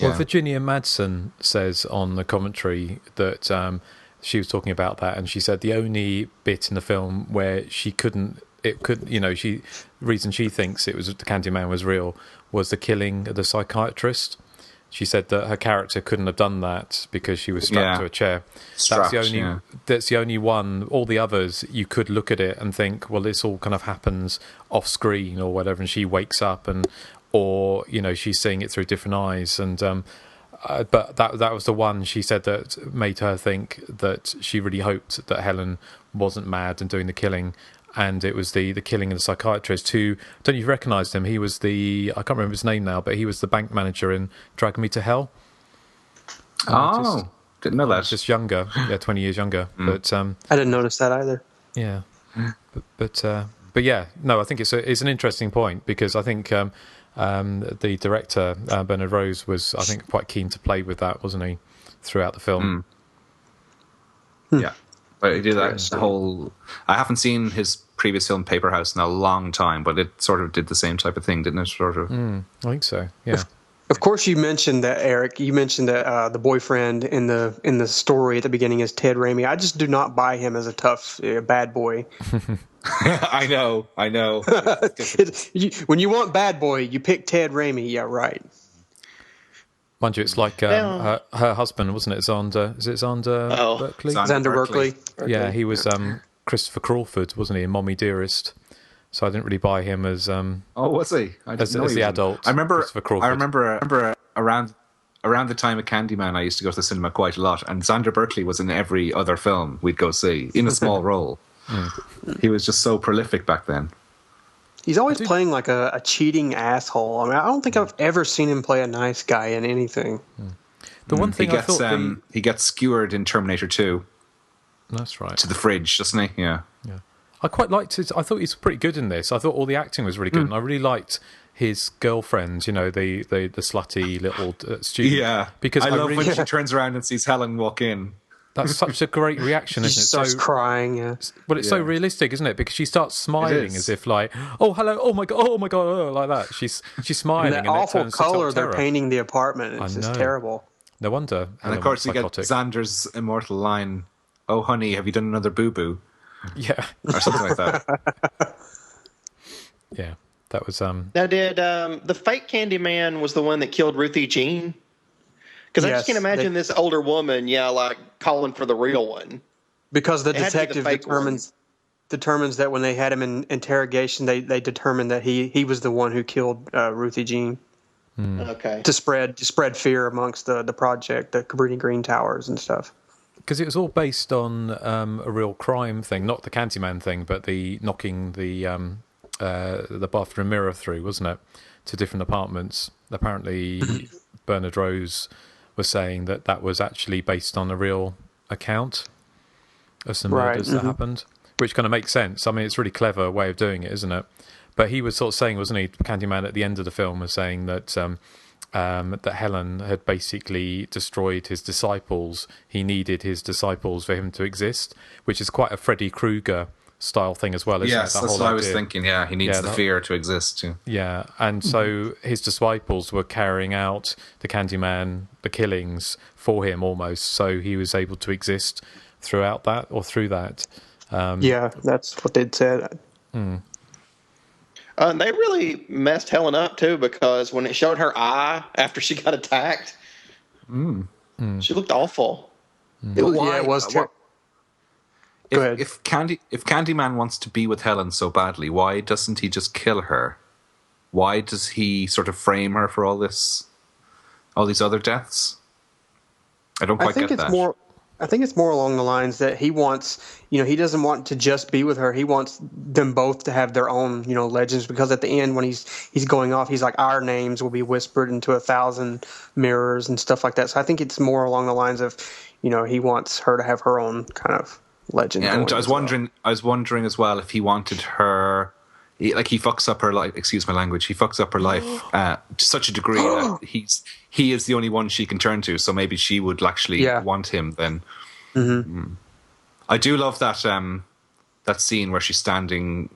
Well, Virginia Madsen says on the commentary that she was talking about that, and she said the only bit in the film where the reason she thinks it was the Candyman was real was the killing of the psychiatrist. She said that her character couldn't have done that because she was strapped to a chair. That's the only one. All the others, you could look at it and think, well, this all kind of happens off screen or whatever, and she wakes up or she's seeing it through different eyes. And but that was the one she said that made her think that she really hoped that Helen wasn't mad and doing the killing. And it was the killing of the psychiatrist who, don't you recognise him? He was I can't remember his name now, but he was the bank manager in Drag Me to Hell. Didn't know that. Just younger, 20 years younger. But I didn't notice that either. Yeah, but yeah, no, I think it's an interesting point, because I think the director Bernard Rose was, I think, quite keen to play with that, wasn't he, throughout the film? Yeah. But he did that whole. I haven't seen his previous film Paper House in a long time, but it sort of did the same type of thing, didn't it? Sort of. I think so. Yeah. Of course, you mentioned that, Eric. You mentioned that the boyfriend in the story at the beginning is Ted Raimi. I just do not buy him as a tough bad boy. I know. When you want bad boy, you pick Ted Raimi. Yeah, right. Mind you, it's like her husband, wasn't it? Xander. Is it Xander Berkeley? Xander Berkeley. Yeah, he was Christopher Crawford, wasn't he? In Mommy Dearest. So I didn't really buy him as. Was he? As the adult. I remember. Christopher Crawford. I remember around the time of Candyman, I used to go to the cinema quite a lot, and Xander Berkeley was in every other film we'd go see in a small role. He was just so prolific back then. He's always playing like a cheating asshole. I mean, I don't think I've ever seen him play a nice guy in anything. The one thing he gets skewered in Terminator 2. That's right. To the fridge, doesn't he? Yeah. I quite liked it. I thought he was pretty good in this. I thought all the acting was really good, and I really liked his girlfriend. You know, the slutty little student. Yeah, because I love when she turns around and sees Helen walk in. That's such a great reaction, isn't it? She starts crying, yeah. But it's so realistic, isn't it? Because she starts smiling as if like, oh, hello, oh my god, oh, like that. She's smiling. And that awful color they're painting the apartment. It's just terrible. No wonder. And of course you get Xander's immortal line, oh, honey, have you done another boo-boo? Yeah. Or something like that. Yeah, that was... Now, did the fake Candyman was the one that killed Ruthie Jean? Because I just can't imagine this older woman, like calling for the real one. Because the detective determines that when they had him in interrogation, they determined that he was the one who killed Ruthie Jean. Okay. To spread fear amongst the project, the Cabrini Green Towers and stuff. Because it was all based on a real crime thing, not the Candyman thing, but the knocking the bathroom mirror through, wasn't it, to different apartments. Apparently, Bernard Rose was saying that was actually based on a real account of some murders that happened, which kind of makes sense. I mean, it's a really clever way of doing it, isn't it? But he was sort of saying, wasn't he, Candyman at the end of the film was saying that that Helen had basically destroyed his disciples. He needed his disciples for him to exist, which is quite a Freddy Krueger style thing as well, isn't it? Yes, that's what I was thinking. Yeah, he needs the fear to exist. Yeah, and so his disciples were carrying out the Candyman, the killings for him almost, so he was able to exist throughout that or through that. Yeah, that's what they'd said. They really messed Helen up too, because when it showed her eye after she got attacked, she looked awful. It was terrible. If Candyman wants to be with Helen so badly, why doesn't he just kill her? Why does he sort of frame her for all these other deaths? I don't quite get that. I think it's more along the lines that he wants, he doesn't want to just be with her. He wants them both to have their own, legends, because at the end when he's going off, he's like, our names will be whispered into 1,000 mirrors and stuff like that. So I think it's more along the lines of, he wants her to have her own kind of legend. Yeah, and I was wondering as well if he wanted her, he fucks up her life. Excuse my language. He fucks up her life to such a degree that he is the only one she can turn to. So maybe she would actually want him then. I do love that scene where she's standing,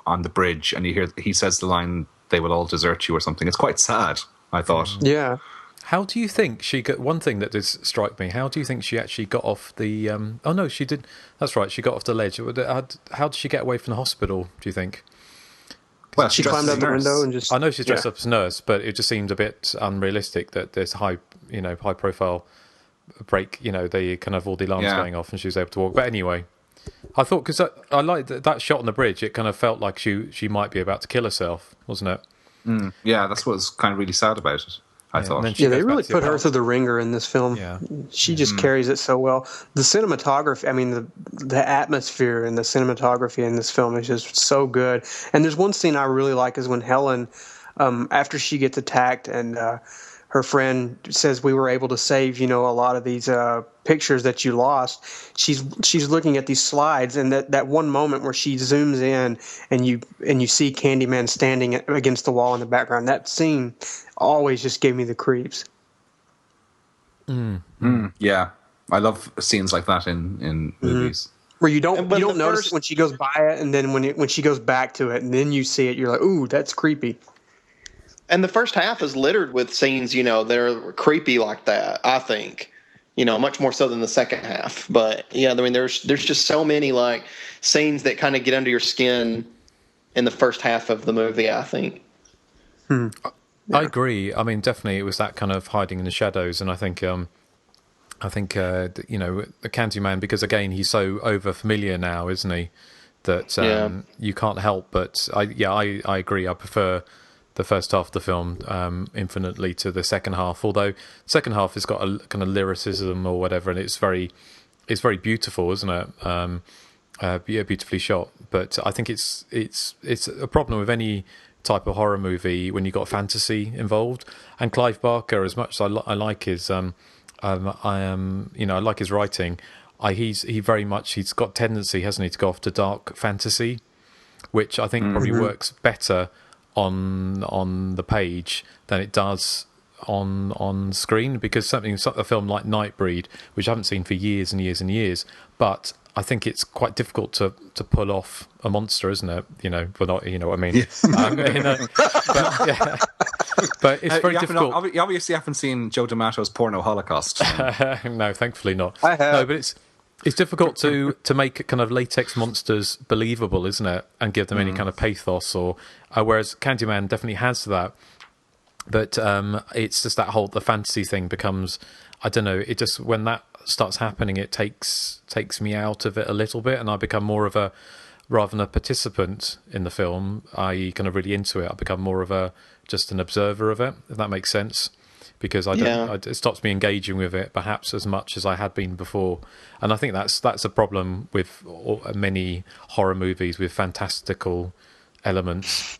on the bridge, and he says the line, "They will all desert you" or something. It's quite sad, I thought. Yeah. How do you think she got... One thing that did strike me, how do you think she actually got off the... Oh, no, she did... That's right, she got off the ledge. How did she get away from the hospital, do you think? Well, she climbed out the window and just... I know she's dressed up as a nurse, but it just seemed a bit unrealistic that this high-profile break, they kind of all the alarms going off and she was able to walk. But anyway, I thought... Because I liked that shot on the bridge, it kind of felt like she might be about to kill herself, wasn't it? Yeah, that's what was kind of really sad about it. I thought. They really put her through the ringer in this film. Yeah. She just carries it so well. The cinematography, I mean, the atmosphere and the cinematography in this film is just so good. And there's one scene I really like is when Helen, after she gets attacked and her friend says, we were able to save, a lot of these pictures that you lost. She's looking at these slides, and that one moment where she zooms in and you see Candyman standing against the wall in the background. That scene always just gave me the creeps. Yeah, I love scenes like that in movies. Where you don't notice it when she goes by it, and then when she goes back to it, and then you see it, you're like, ooh, that's creepy. And the first half is littered with scenes, that are creepy like that, I think. Much more so than the second half. But, yeah, I mean, there's just so many, scenes that kind of get under your skin in the first half of the movie, I think. I agree. I mean, definitely, it was that kind of hiding in the shadows, and I think the Candyman, because again, he's so over familiar now, isn't he? That you can't help but I agree. I prefer the first half of the film infinitely to the second half. Although the second half has got a kind of lyricism or whatever, and it's very beautiful, isn't it? Beautifully shot. But I think it's a problem with any type of horror movie when you've got fantasy involved. And Clive Barker, as much as I like his I like his writing. He's got tendency, hasn't he, to go off to dark fantasy, which I think probably works better on the page than it does on screen, because a film like Nightbreed, which I haven't seen for years and years and years, but I think it's quite difficult to pull off a monster, isn't it? Not, you know what I mean? Yes. But it's very difficult. You obviously haven't seen Joe D'Amato's Porno Holocaust. No, thankfully not. I have. No, but it's difficult to make kind of latex monsters believable, isn't it? And give them any kind of pathos, or whereas Candyman definitely has that. But it's just the fantasy thing becomes, I don't know, it just, when that starts happening, it takes me out of it a little bit, and I become more of rather than a participant in the film, i.e. kind of really into it, I become more of just an observer of it, if that makes sense. Because it stops me engaging with it perhaps as much as I had been before, and I think that's a problem with many horror movies with fantastical elements.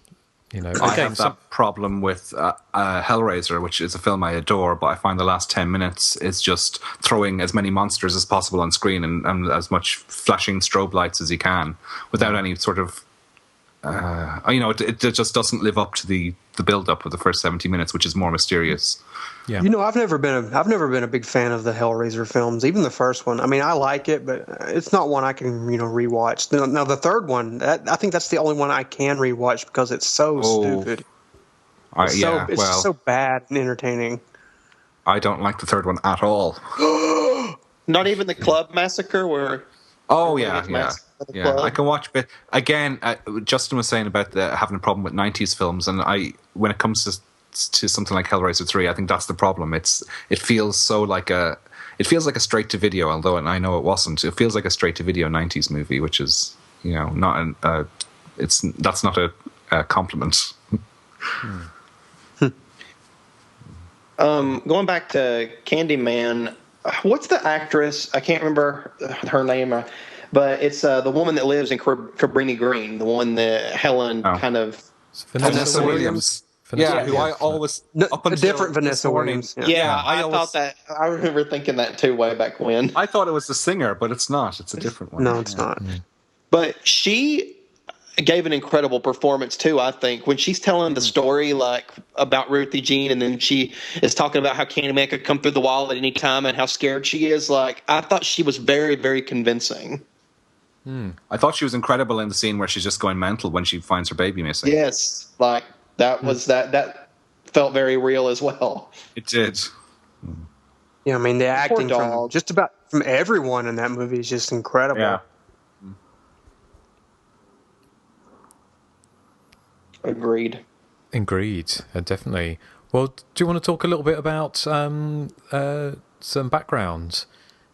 I have that problem with Hellraiser, which is a film I adore, but I find the last 10 minutes is just throwing as many monsters as possible on screen and as much flashing strobe lights as you can without any sort of it just doesn't live up to the build-up of the first 70 minutes, which is more mysterious. Yeah. I've never been a big fan of the Hellraiser films, even the first one. I mean, I like it, but it's not one I can rewatch. Now the third one, I think that's the only one I can rewatch because it's so stupid. It's so bad and entertaining. I don't like the third one at all. Not even the Club Massacre, where. Oh yeah. I can watch, but again, Justin was saying about having a problem with 90s films, and when it comes to something like Hellraiser 3, I think that's the problem. It feels so like a straight to video, although I know it wasn't. It feels like a straight to video 90s movie, which is not that's not a compliment. Going back to Candyman, what's the actress? I can't remember her name. But it's the woman that lives in Cabrini Green, the one that Helen kind of... Vanessa Williams. Who I always... a different Vanessa Williams. Yeah, I thought that... I remember thinking that too way back when. I thought it was the singer, but it's not. It's a different one. No, it's not. But she gave an incredible performance too, I think. When she's telling the story about Ruthie Jean, and then she is talking about how Candyman could come through the wall at any time and how scared she is, I thought she was very, very convincing. I thought she was incredible in the scene where she's just going mental when she finds her baby missing. Yes, that was that felt very real as well. It did. Yeah, I mean the acting from everyone in that movie is just incredible. Yeah. Agreed, definitely. Well, do you want to talk a little bit about some background?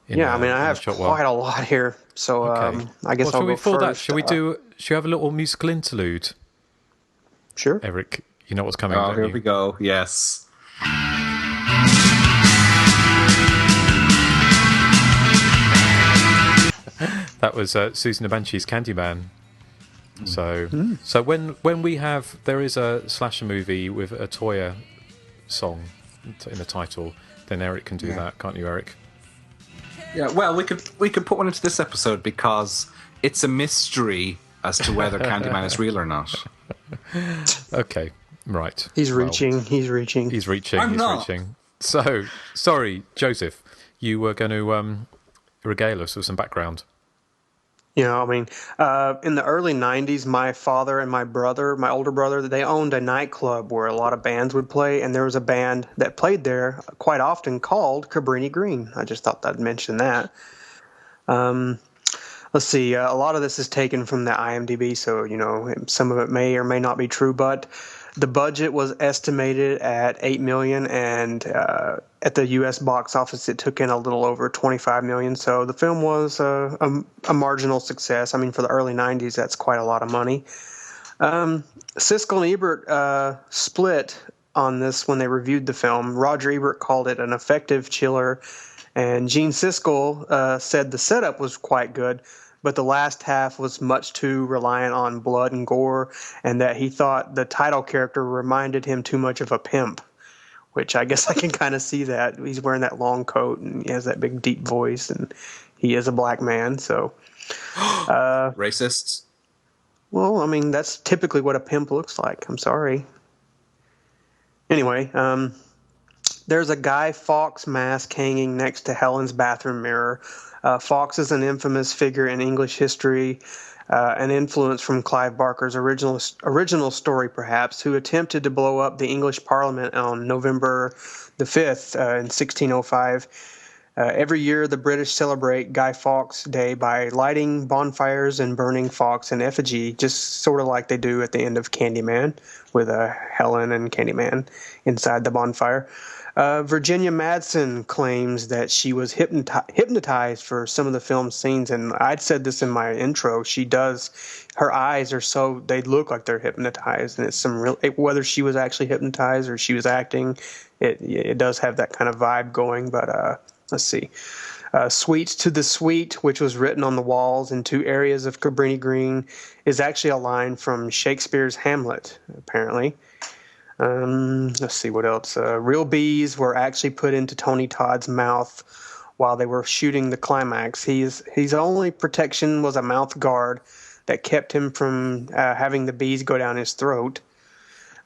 I mean, I have quite a lot here, so I guess I'll go first. Shall we have a little musical interlude? Sure. Eric, you know what's coming, don't you? We go, yes. That was Susan Banshee's Candyman. So when we have, there is a slasher movie with a Toya song in the title, then Eric can do that, can't you, Eric? Yeah, well, we could put one into this episode because it's a mystery as to whether Candyman is real or not. Okay, right. He's reaching. I'm not. So, sorry, Joseph, you were going to regale us with some background. I mean, in the early 90s, my father and my older brother, they owned a nightclub where a lot of bands would play, and there was a band that played there quite often called Cabrini Green. I just thought I'd mention that. Let's see, a lot of this is taken from the IMDb, so, some of it may or may not be true, but The budget was estimated at $8 million, and at the U.S. box office, it took in a little over $25 million. So the film was a marginal success. I mean, for the early '90s, that's quite a lot of money. Siskel and Ebert split on this when they reviewed the film. Roger Ebert called it an effective chiller, and Gene Siskel said the setup was quite good, but the last half was much too reliant on blood and gore, and that he thought the title character reminded him too much of a pimp, which I guess I can kind of see that. He's wearing that long coat, and he has that big, deep voice, and he is a black man, so... Racists? Well, I mean, that's typically what a pimp looks like. I'm sorry. Anyway, there's a Guy Fawkes mask hanging next to Helen's bathroom mirror. Fawkes is an infamous figure in English history, an influence from Clive Barker's original story, perhaps, who attempted to blow up the English Parliament on November the 5th in 1605. Every year, the British celebrate Guy Fawkes Day by lighting bonfires and burning Fawkes in effigy, just sort of like they do at the end of Candyman, with Helen and Candyman inside the bonfire. Virginia Madsen claims that she was hypnotized for some of the film scenes, and I'd said this in my intro. She does. Her eyes are so, they look like they're hypnotized, and it's some real, whether she was actually hypnotized or she was acting, it does have that kind of vibe going, but let's see. Sweets to the Sweet, which was written on the walls in 2 areas of Cabrini Green, is actually a line from Shakespeare's Hamlet, apparently. Let's see what else. Real bees were actually put into Tony Todd's mouth while they were shooting the climax. His only protection was a mouth guard that kept him from having the bees go down his throat.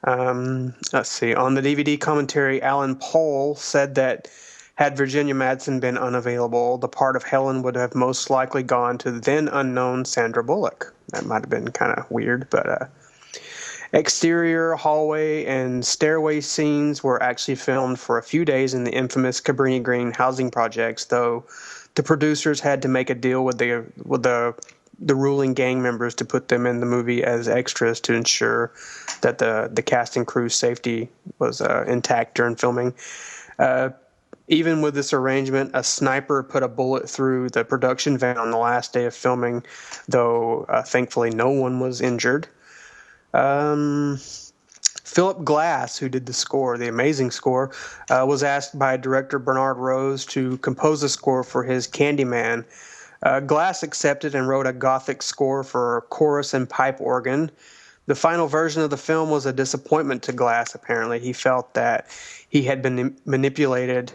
Let's see. On the DVD commentary, Alan Pohl said that had Virginia Madsen been unavailable, the part of Helen would have most likely gone to the then unknown Sandra Bullock. That might have been kind of weird, but exterior, hallway, and stairway scenes were actually filmed for a few days in the infamous Cabrini Green housing projects, though the producers had to make a deal with the ruling gang members to put them in the movie as extras to ensure that the cast and crew's safety was intact during filming. Even with this arrangement, a sniper put a bullet through the production van on the last day of filming, though thankfully no one was injured. Philip Glass, who did the score, the amazing score, was asked by director Bernard Rose to compose a score for his Candyman. Glass accepted and wrote a gothic score for chorus and pipe organ. The final version of the film was a disappointment to Glass, apparently. He felt that he had been manipulated.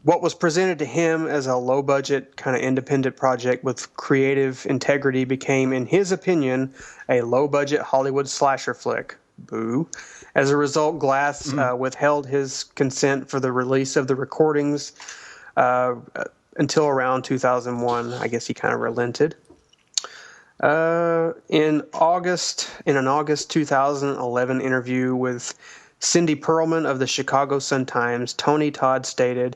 What was presented to him as a low-budget, kind of independent project with creative integrity became, in his opinion, a low-budget Hollywood slasher flick. Boo. As a result, Glass withheld his consent for the release of the recordings until around 2001. I guess he kind of relented. In an August 2011 interview with Cindy Pearlman of the Chicago Sun-Times, Tony Todd stated,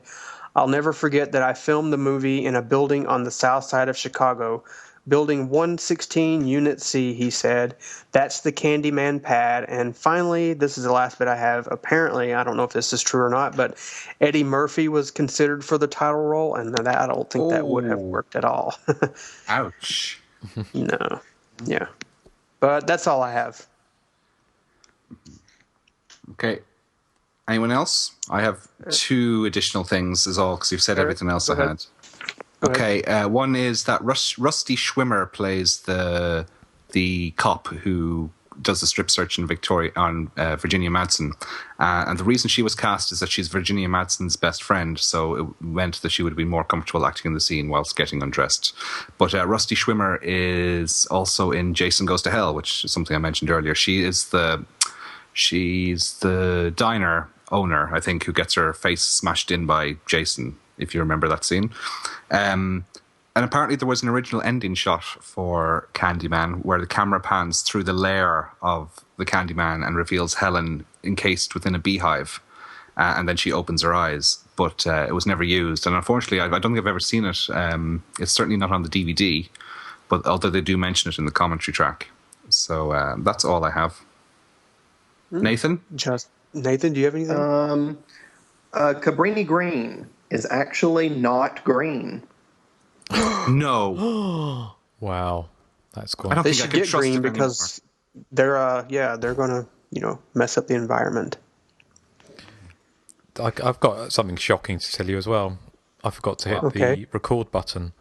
"I'll never forget that I filmed the movie in a building on the south side of Chicago. Building 116, Unit C," he said. "That's the Candyman pad. And finally, this is the last bit I have. Apparently, I don't know if this is true or not, but Eddie Murphy was considered for the title role, and that I don't think that would have worked at all." Ouch. No. Yeah. But that's all I have. Okay. Anyone else? I have 2 additional things is all, because you've said everything else I had. Okay, one is that Rusty Schwimmer plays the cop who does the strip search in Virginia Madsen, and the reason she was cast is that she's Virginia Madsen's best friend, so it meant that she would be more comfortable acting in the scene whilst getting undressed. But Rusty Schwimmer is also in Jason Goes to Hell, which is something I mentioned earlier. She's the diner owner, I think, who gets her face smashed in by Jason, if you remember that scene. And apparently there was an original ending shot for Candyman where the camera pans through the lair of the Candyman and reveals Helen encased within a beehive, and then she opens her eyes. But it was never used. And unfortunately, I don't think I've ever seen it. It's certainly not on the DVD, but although they do mention it in the commentary track. So that's all I have. Nathan? Just Nathan, do you have anything? Cabrini Green is actually not green. No. Wow, that's quite. I don't They think I should can get trust green it because they're gonna mess up the environment. I've got something shocking to tell you as well. I forgot to hit the record button.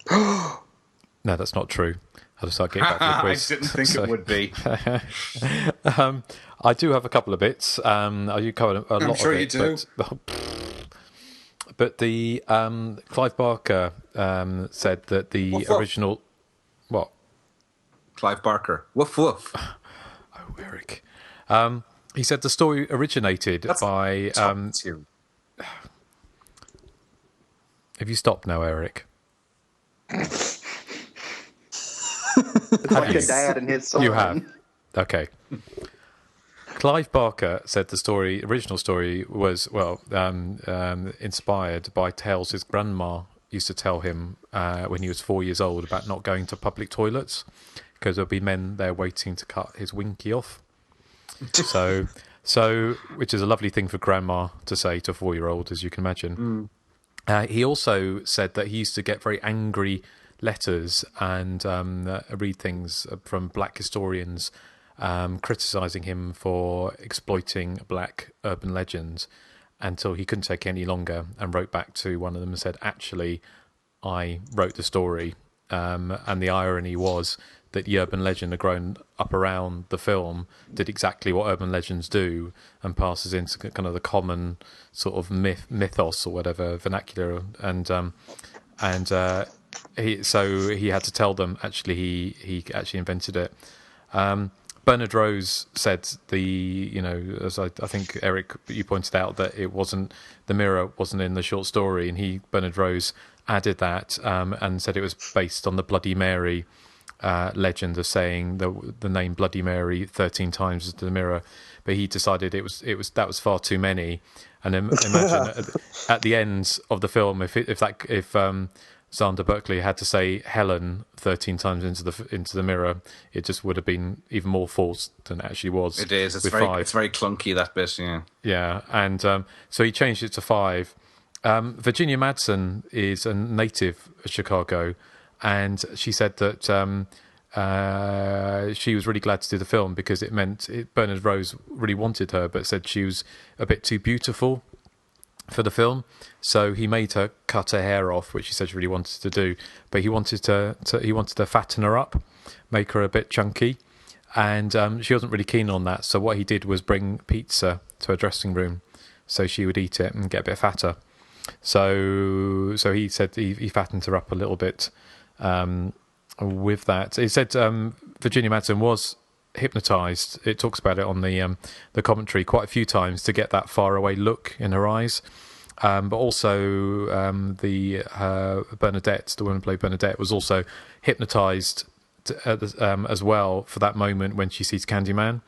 No, that's not true. I'll just start getting back to the quiz. I didn't think it would be. I do have a couple of bits. You covered a lot I'm sure of it. you do. But the Clive Barker said that the woof, original... What? Clive Barker. Woof, woof. Oh, Erik. He said the story originated by... have you stopped now, Erik? Like a dad and his son. You have. Okay. Clive Barker said the original story was, inspired by tales his grandma used to tell him when he was 4 years old about not going to public toilets because there'll be men there waiting to cut his winky off. So, which is a lovely thing for grandma to say to a 4-year-old, as you can imagine. He also said that he used to get very angry letters and read things from black historians criticising him for exploiting black urban legends until he couldn't take any longer and wrote back to one of them and said, actually, I wrote the story. And the irony was that the urban legend had grown up around the film, did exactly what urban legends do, and passes into kind of the common sort of mythos or whatever, vernacular. And he had to tell them, actually, he actually invented it. Bernard Rose said as I think Erik, you pointed out that the mirror wasn't in the short story, and Bernard Rose added that and said it was based on the Bloody Mary legend of saying the name Bloody Mary 13 times into the mirror, but he decided that was far too many. And imagine at the end of the film, if Xander Berkeley had to say Helen 13 times into the mirror, it just would have been even more forced than it actually was. It is. It's very clunky, that bit. Yeah. Yeah, and so he changed it to 5. Virginia Madsen is a native of Chicago, and she said that she was really glad to do the film because it meant Bernard Rose really wanted her, but said she was a bit too beautiful for the film, so he made her cut her hair off, which he said she really wanted to do, but he wanted to fatten her up, make her a bit chunky, and she wasn't really keen on that. So what he did was bring pizza to her dressing room, so she would eat it and get a bit fatter. So he said he fattened her up a little bit with that. He said Virginia Madsen was hypnotized. It talks about it on the commentary quite a few times to get that far away look in her eyes, but also Bernadette, the woman who played Bernadette, was also hypnotized as well for that moment when she sees Candyman.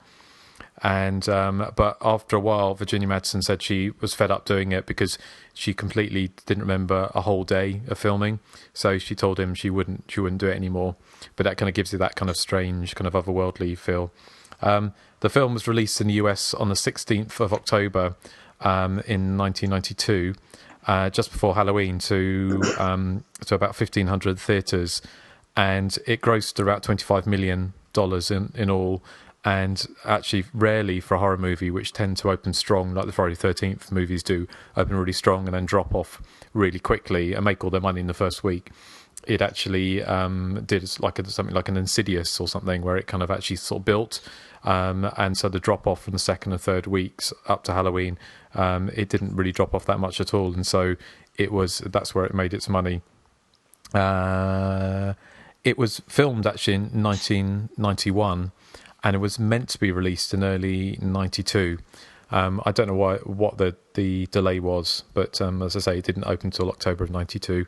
And but after a while, Virginia Madsen said she was fed up doing it because she completely didn't remember a whole day of filming. So she told him she wouldn't do it anymore. But that kind of gives you that kind of strange, kind of otherworldly feel. The film was released in the US on the 16th of October in 1992, just before Halloween, to about 1,500 theatres, and it grossed about $25 million in all. And actually, rarely for a horror movie, which tend to open strong, like the Friday the 13th movies do, open really strong and then drop off really quickly and make all their money in the first week. It actually did something like an Insidious or something, where it kind of actually sort of built. And so the drop off from the second and third weeks up to Halloween, it didn't really drop off that much at all. And so that's where it made its money. It was filmed actually in 1991. And it was meant to be released in early 92. I don't know what the delay was, but as I say, it didn't open until October of 92.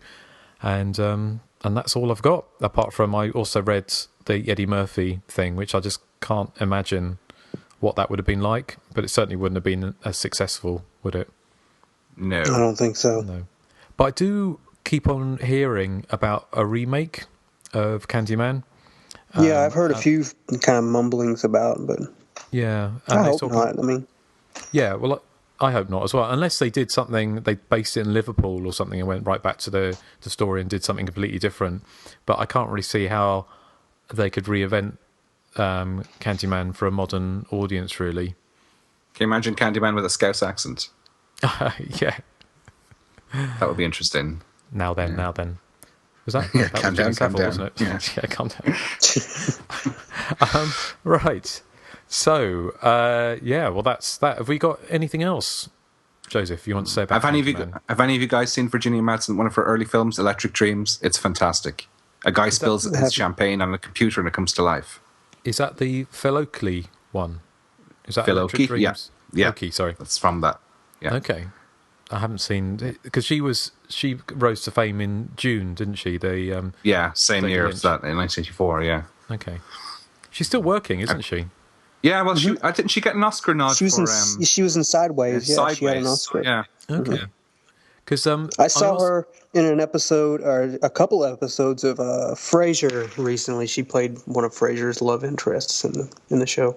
And that's all I've got, apart from I also read the Eddie Murphy thing, which I just can't imagine what that would have been like, but it certainly wouldn't have been as successful, would it? No. I don't think so. No. But I do keep on hearing about a remake of Candyman. Yeah, I've heard a few kind of mumblings about, but yeah, I hope not. I mean, yeah, well, I hope not as well. Unless they did something, they based it in Liverpool or something and went right back to the story and did something completely different. But I can't really see how they could reinvent Candyman for a modern audience, really. Can you imagine Candyman with a Scouse accent? Yeah. That would be interesting. Now then. Was that? Yeah, that calm was down, wasn't it? Yeah. Yeah, calm down. Right. So, well, that's that. Have we got anything else, Joseph, you want to say about Candyman? Have any of you guys seen Virginia Madsen, one of her early films, Electric Dreams? It's fantastic. A guy spills his champagne on a computer and it comes to life. Is that the Phil Oakley one? Is that Phil Electric Oakley? Dreams? Yeah. Oakley, sorry. That's from that. Yeah. Okay. I haven't seen it because she rose to fame in June, didn't she? Same year as that in 1984. Yeah. Okay. She's still working, isn't she? Yeah. Well, didn't she get an Oscar nod? She was in Sideways. Yeah, Sideways. She had an Oscar. Yeah. Okay. Because I saw her in an episode or a couple episodes of Frasier recently. She played one of Frasier's love interests in the show.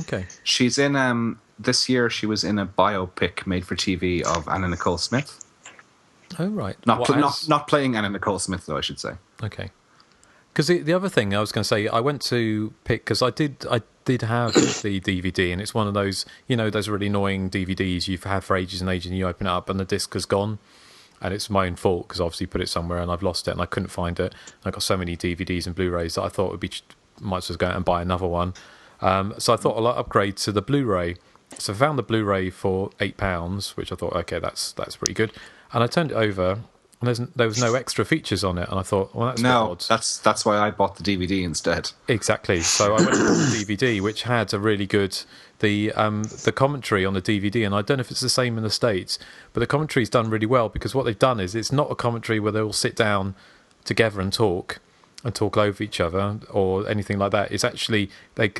Okay. She's in this year. She was in a biopic made for TV of Anna Nicole Smith. Oh right. Not playing Anna Nicole Smith though, I should say. Okay. Because the other thing I was going to say, I went to pick because I did have the DVD, and it's one of those those really annoying DVDs you've had for ages and ages, and you open it up and the disc has gone, and it's my own fault because I obviously put it somewhere and I've lost it and I couldn't find it. I got so many DVDs and Blu-rays that I thought might as well go out and buy another one. So I thought I'll upgrade to the Blu-ray. So I found the Blu-ray for £8, which I thought, okay, that's pretty good. And I turned it over, and there was no extra features on it. And I thought, well, that's odd. That's why I bought the DVD instead. Exactly. So I went and bought the DVD, which had a really good the commentary on the DVD. And I don't know if it's the same in the States, but the commentary's done really well because what they've done is it's not a commentary where they all sit down together and talk over each other or anything like that. It's actually they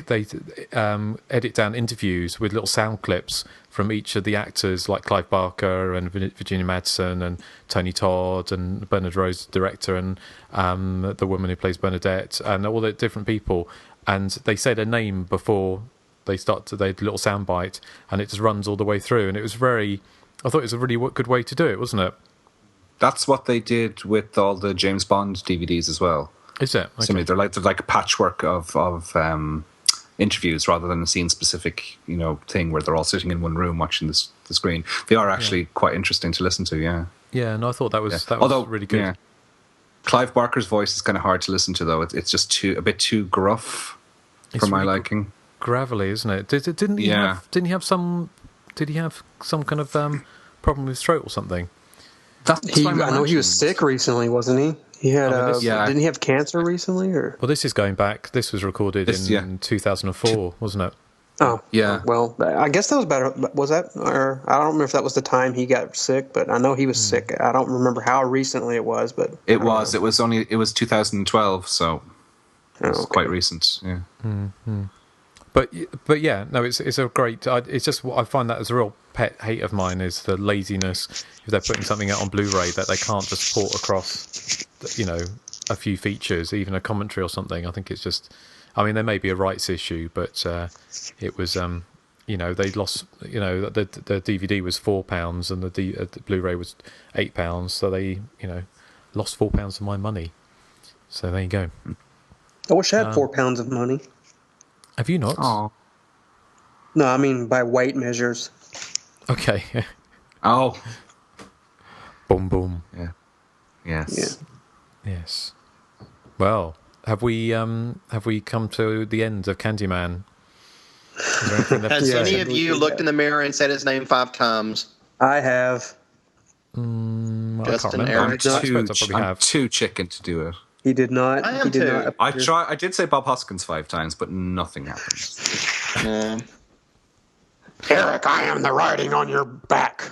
edit down interviews with little sound clips from each of the actors, like Clive Barker and Virginia Madsen and Tony Todd and Bernard Rose, the director, and the woman who plays Bernadette, and all the different people. And they say their name before they start. They had a little sound bite, and it just runs all the way through. And it was I thought it was a really good way to do it, wasn't it? That's what they did with all the James Bond DVDs as well. Is it? Okay. Similarly, they're like a patchwork of interviews rather than a scene-specific, thing where they're all sitting in one room watching the screen. They are actually quite interesting to listen to. Yeah. Yeah, no, I thought that was really good. Yeah. Clive Barker's voice is kind of hard to listen to, though. It's just a bit too gruff for my liking. Gravelly, isn't it? Didn't he have some kind of problem with his throat or something? I know he was sick recently, wasn't he? He had didn't he have cancer recently? Or this is going back. This was recorded in 2004, wasn't it? Oh yeah. Well, I guess that was better. Was that? Or I don't remember if that was the time he got sick, but I know he was sick. I don't remember how recently it was, but it was. It was 2012, so it's quite recent. Yeah. Mm-hmm. But yeah, no, it's a great. It's just I find that as a real pet hate of mine is the laziness if they're putting something out on Blu-ray that they can't just port across, a few features, even a commentary or something. I think it's just. I mean, there may be a rights issue, but it was, they lost. The DVD was £4 and the Blu-ray was £8, so they, lost £4 of my money. So there you go. I wish I had £4 of money. Have you not? Oh. No, I mean by weight measures. Okay. Oh. Boom, boom. Yeah. Yes. Yeah. Yes. Well, have we come to the end of Candyman? Is there anything left Has any of you looked in the mirror and said his name 5 times? I have. Justin, Erik. I'm too chicken to do it. He did not. I am too. I did say Bob Hoskins 5 times, but nothing happened. Erik, I am the writing on your back.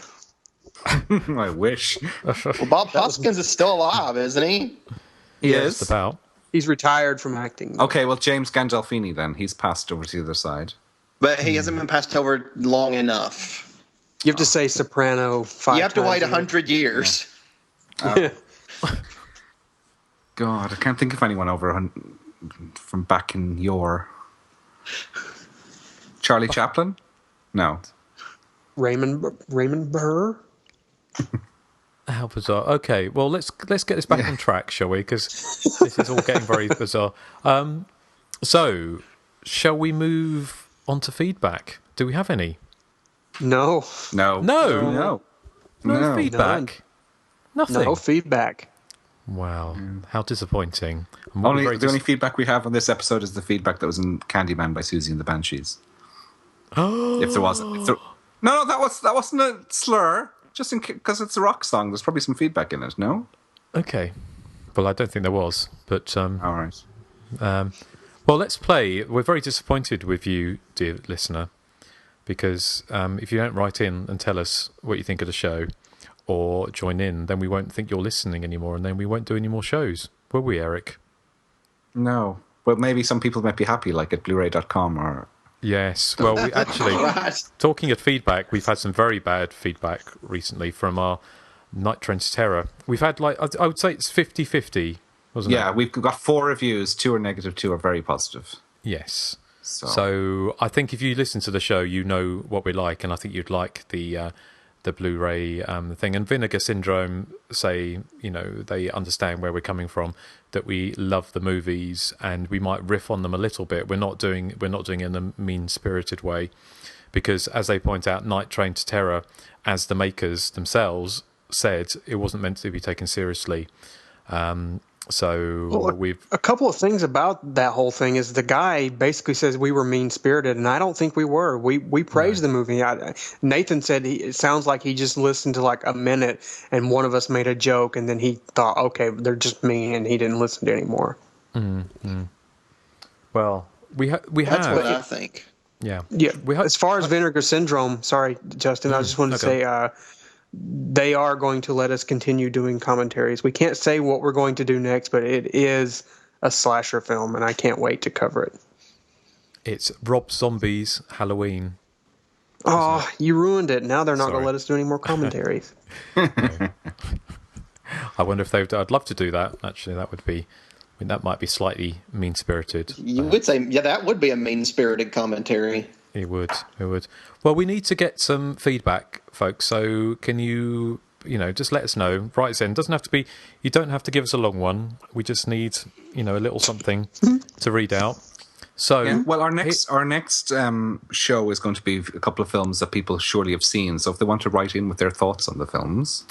I wish. Well, Bob Hoskins is still alive, isn't he? He is. Just about. He's retired from acting. Okay, well, James Gandolfini then. He's passed over to the other side. But he hasn't been passed over long enough. You have to say soprano 5 times. You have to wait 100 years. God, I can't think of anyone over from back in your Charlie Chaplin? No. Raymond Burr? How bizarre. Okay, well, let's get this back on track, shall we? Because this is all getting very bizarre. So, shall we move on to feedback? Do we have any? No. No feedback. None. Nothing. No feedback. Wow, how disappointing. The only feedback we have on this episode is the feedback that was in Candyman by Susie and the Banshees. If there was, no, that wasn't a slur. Just because it's a rock song, there's probably some feedback in it. No. Okay. Well, I don't think there was, but all right. Well, let's play. We're very disappointed with you, dear listener, because if you don't write in and tell us what you think of the show or join in, then we won't think you're listening anymore, and then we won't do any more shows. Will we, Eric? No. Well, maybe some people might be happy, like at Blu-ray.com or... Yes. Well, we actually, talking of feedback, we've had some very bad feedback recently from our Night Train to Terror. We've had, I would say it's 50-50, wasn't it? Yeah, we've got 4 reviews. 2 are negative, 2 are very positive. Yes. So I think if you listen to the show, you know what we like, and I think you'd like the Blu-ray thing. And Vinegar Syndrome say, they understand where we're coming from, that we love the movies and we might riff on them a little bit. We're not doing it in a mean-spirited way, because as they point out, Night Train to Terror, as the makers themselves said, it wasn't meant to be taken seriously. We've a couple of things about that whole thing is the guy basically says we were mean-spirited, and I don't think we were. We praised the movie. Nathan said it sounds like he just listened to like a minute, and one of us made a joke, and then he thought, okay, they're just mean, and he didn't listen to it anymore. Mm-hmm. Well, we have. That's what I think. Yeah. As far as Vinegar Syndrome, sorry, Justin, I just wanted to say. They are going to let us continue doing commentaries. We can't say what we're going to do next, but it is a slasher film, and I can't wait to cover it. It's Rob Zombie's Halloween. Oh, you ruined it. Now they're not going to let us do any more commentaries. I wonder if I'd love to do that. Actually, that might be slightly mean-spirited. You would say, that would be a mean-spirited commentary. It would. Well, we need to get some feedback, folks. So can you, just let us know. Write us in. You don't have to give us a long one. We just need, a little something to read out. So, well, our next show is going to be a couple of films that people surely have seen. So if they want to write in with their thoughts on the films,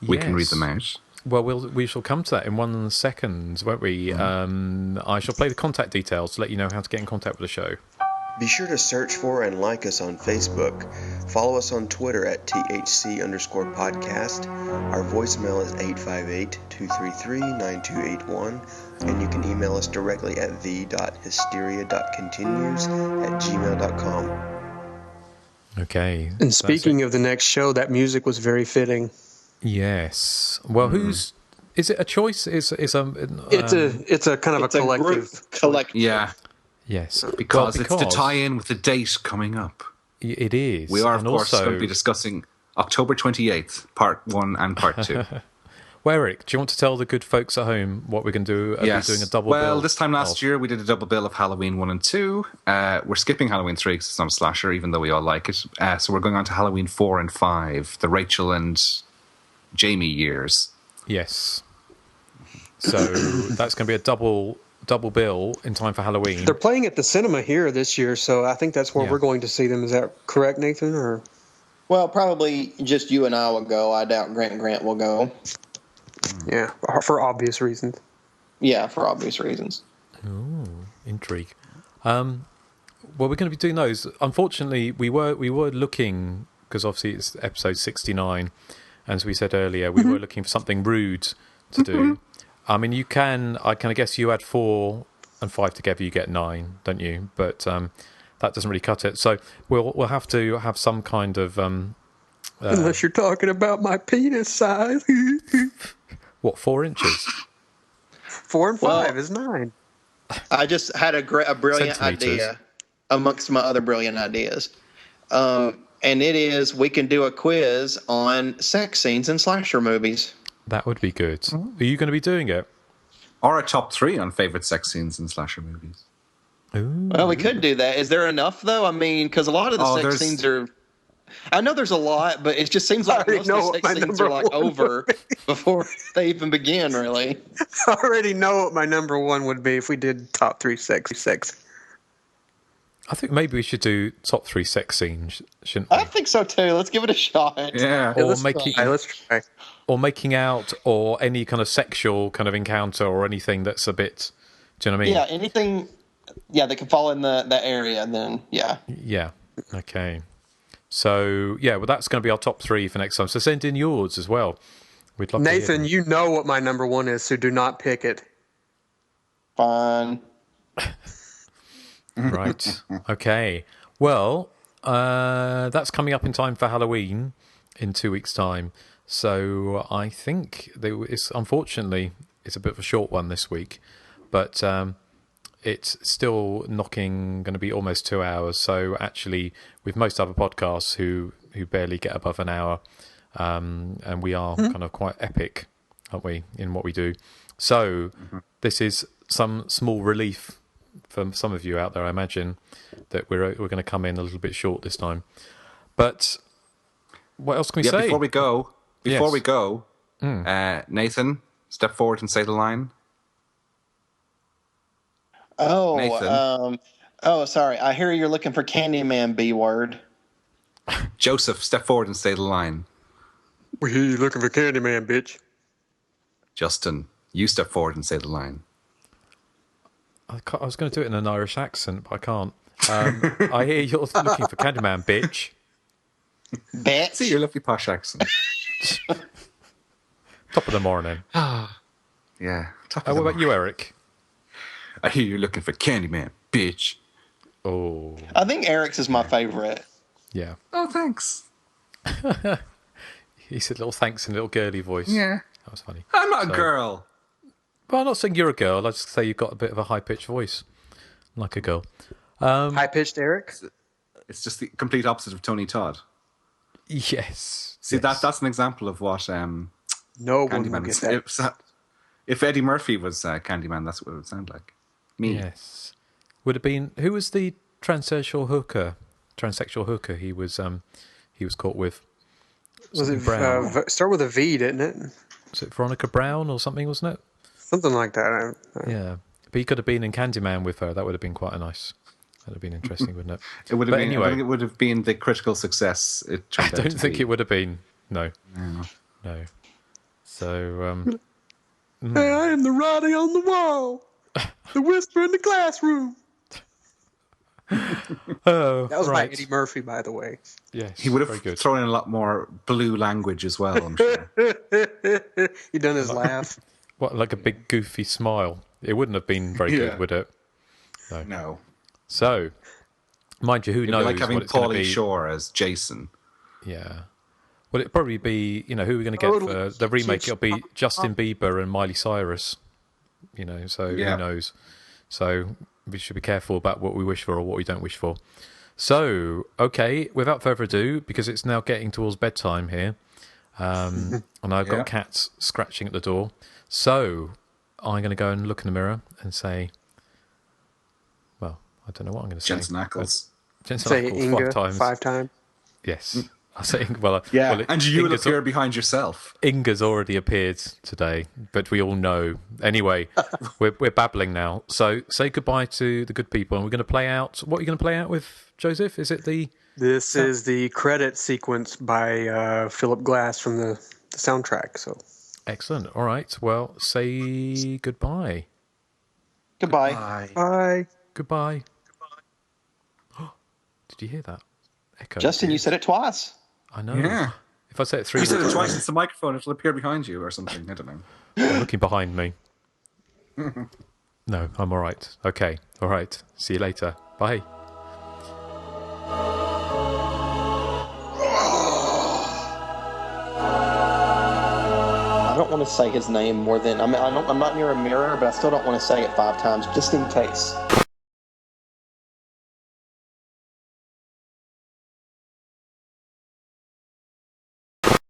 we can read them out. Well, we shall come to that in 1 second, won't we? I shall play the contact details to let you know how to get in contact with the show. Be sure to search for and like us on Facebook. Follow us on Twitter at THC_podcast. Our voicemail is 858-233-9281. And you can email us directly at the.hysteria.continues@gmail.com. Okay. And speaking of the next show, that music was very fitting. Yes. Well, is it a choice? It's a kind of a collective. Yeah. Yes, because it's to tie in with the date coming up. It is. We are, of course, going to be discussing October 28th, Part 1 and Part 2. Well, Erik, do you want to tell the good folks at home what we're going to do? Yes. Doing a double bill? Well, this time last year, we did a double bill of Halloween 1 and 2. We're skipping Halloween 3 because it's not a slasher, even though we all like it. So we're going on to Halloween 4 and 5, the Rachel and Jamie years. Yes. So that's going to be a double bill in time for Halloween. They're playing at the cinema here this year, so I think that's where we're going to see them. Is that correct, Nathan? Or well, probably just you and I will go. I doubt Grant will go. Yeah, for obvious reasons. Yeah, for obvious reasons. Ooh, intrigue. Well, we're going to be doing those. Unfortunately, we were looking, because obviously it's episode 69, and as we said earlier, we were looking for something rude to do. I mean, I guess you add 4 and 5 together, you get 9, don't you? But that doesn't really cut it. So we'll have to have some kind of... unless you're talking about my penis size. What, 4 inches? 4 and 5 is 9. I just had a brilliant idea amongst my other brilliant ideas. And it is, we can do a quiz on sex scenes in slasher movies. That would be good. Are you going to be doing it? Or a top 3 on favorite sex scenes in slasher movies. Ooh. Well, we could do that. Is there enough, though? I mean, because a lot of the sex scenes are... I know there's a lot, but it just seems like most of the sex scenes are like over before they even begin, really. I already know what my number 1 would be if we did top 3 sex. I think maybe we should do top 3 sex scenes, shouldn't we? I think so too. Let's give it a shot. Yeah. Or let's try. Or making out, or any kind of sexual kind of encounter, or anything that's a bit. Do you know what I mean? Yeah, anything. Yeah, that can fall in that area. Then yeah. Yeah. Okay. So yeah, well, that's going to be our top 3 for next time. So send in yours as well. We'd love Nathan, to hear them. you know what my number 1 is, so do not pick it. Fine. Right. Okay. Well, that's coming up in time for Halloween in 2 weeks' time. So I think unfortunately it's a bit of a short one this week, but it's still going to be almost 2 hours. So actually, with most other podcasts who barely get above an hour, and we are kind of quite epic, aren't we, in what we do? So this is some small relief for some of you out there, I imagine, that we're going to come in a little bit short this time. But what else can we say? Before we go, Nathan, step forward and say the line. Oh, Nathan. Sorry. I hear you're looking for Candyman, B word. Joseph, step forward and say the line. We hear you looking for Candyman, bitch. Justin, you step forward and say the line. I was going to do it in an Irish accent, but I can't. I hear you're looking for Candyman, bitch. Bitch. See your lovely posh accent. Top of the morning. Yeah. What about you, Eric? I hear you're looking for Candyman, bitch. Oh. I think Eric's is my favorite. Yeah. Oh, thanks. He said little thanks in a little girly voice. Yeah. That was funny. I'm not a girl. Well, I'm not saying you're a girl. I just say you've got a bit of a high-pitched voice, like a girl. High-pitched Eric? It's just the complete opposite of Tony Todd. Yes. See, yes. That's an example of what no one will get that. If Eddie Murphy was Candyman, that's what it would sound like. Me. Yes. Would have been... Who was the transsexual hooker he was caught with? Was it start with a V, didn't it? Was it Veronica Brown or something, wasn't it? Something like that. Yeah. But he could have been in Candyman with her. That would have been quite nice. That would have been interesting, wouldn't it? It would have been. Anyway, I think it would have been the critical success. I don't think it would have been. No. So. Hey, I am the writing on the wall, the whisper in the classroom. Oh, that was right. by Eddie Murphy, by the way. Yes, he would have thrown in a lot more blue language as well, I'm sure. He done his laugh. What, like a big goofy smile? It wouldn't have been very good, would it? No. So, mind you, who knows like having what it's going to be? Pauly Shore as Jason. Yeah. Well, it'd probably be, who we're going to get for the remake. It'll be Justin Bieber and Miley Cyrus. So who knows? So we should be careful about what we wish for or what we don't wish for. So, okay, without further ado, because it's now getting towards bedtime here, and I've got cats scratching at the door. So I'm going to go and look in the mirror and say, well, I don't know what I'm going to say. Jensen Ackles. Jensen say Ackles Inga 5 times. Yes. I say Inga. Well, and you will appear behind yourself. Inga's already appeared today, but we all know. Anyway, we're babbling now. So say goodbye to the good people, and we're going to play out. What are you going to play out with, Joseph? Is it the... This is the credit sequence by Philip Glass from the soundtrack. So excellent. All right. Well, say goodbye. Goodbye. Bye. Goodbye. Did you hear that echo? Justin, you said it twice. I know. Yeah. If I say it 3 you times... said it twice, it's the microphone. It'll appear behind you or something. I don't know. I'm looking behind me. No, I'm all right. Okay. All right. See you later. Bye. I don't want to say his name more than... I'm not near a mirror, but I still don't want to say it 5 times, just in case.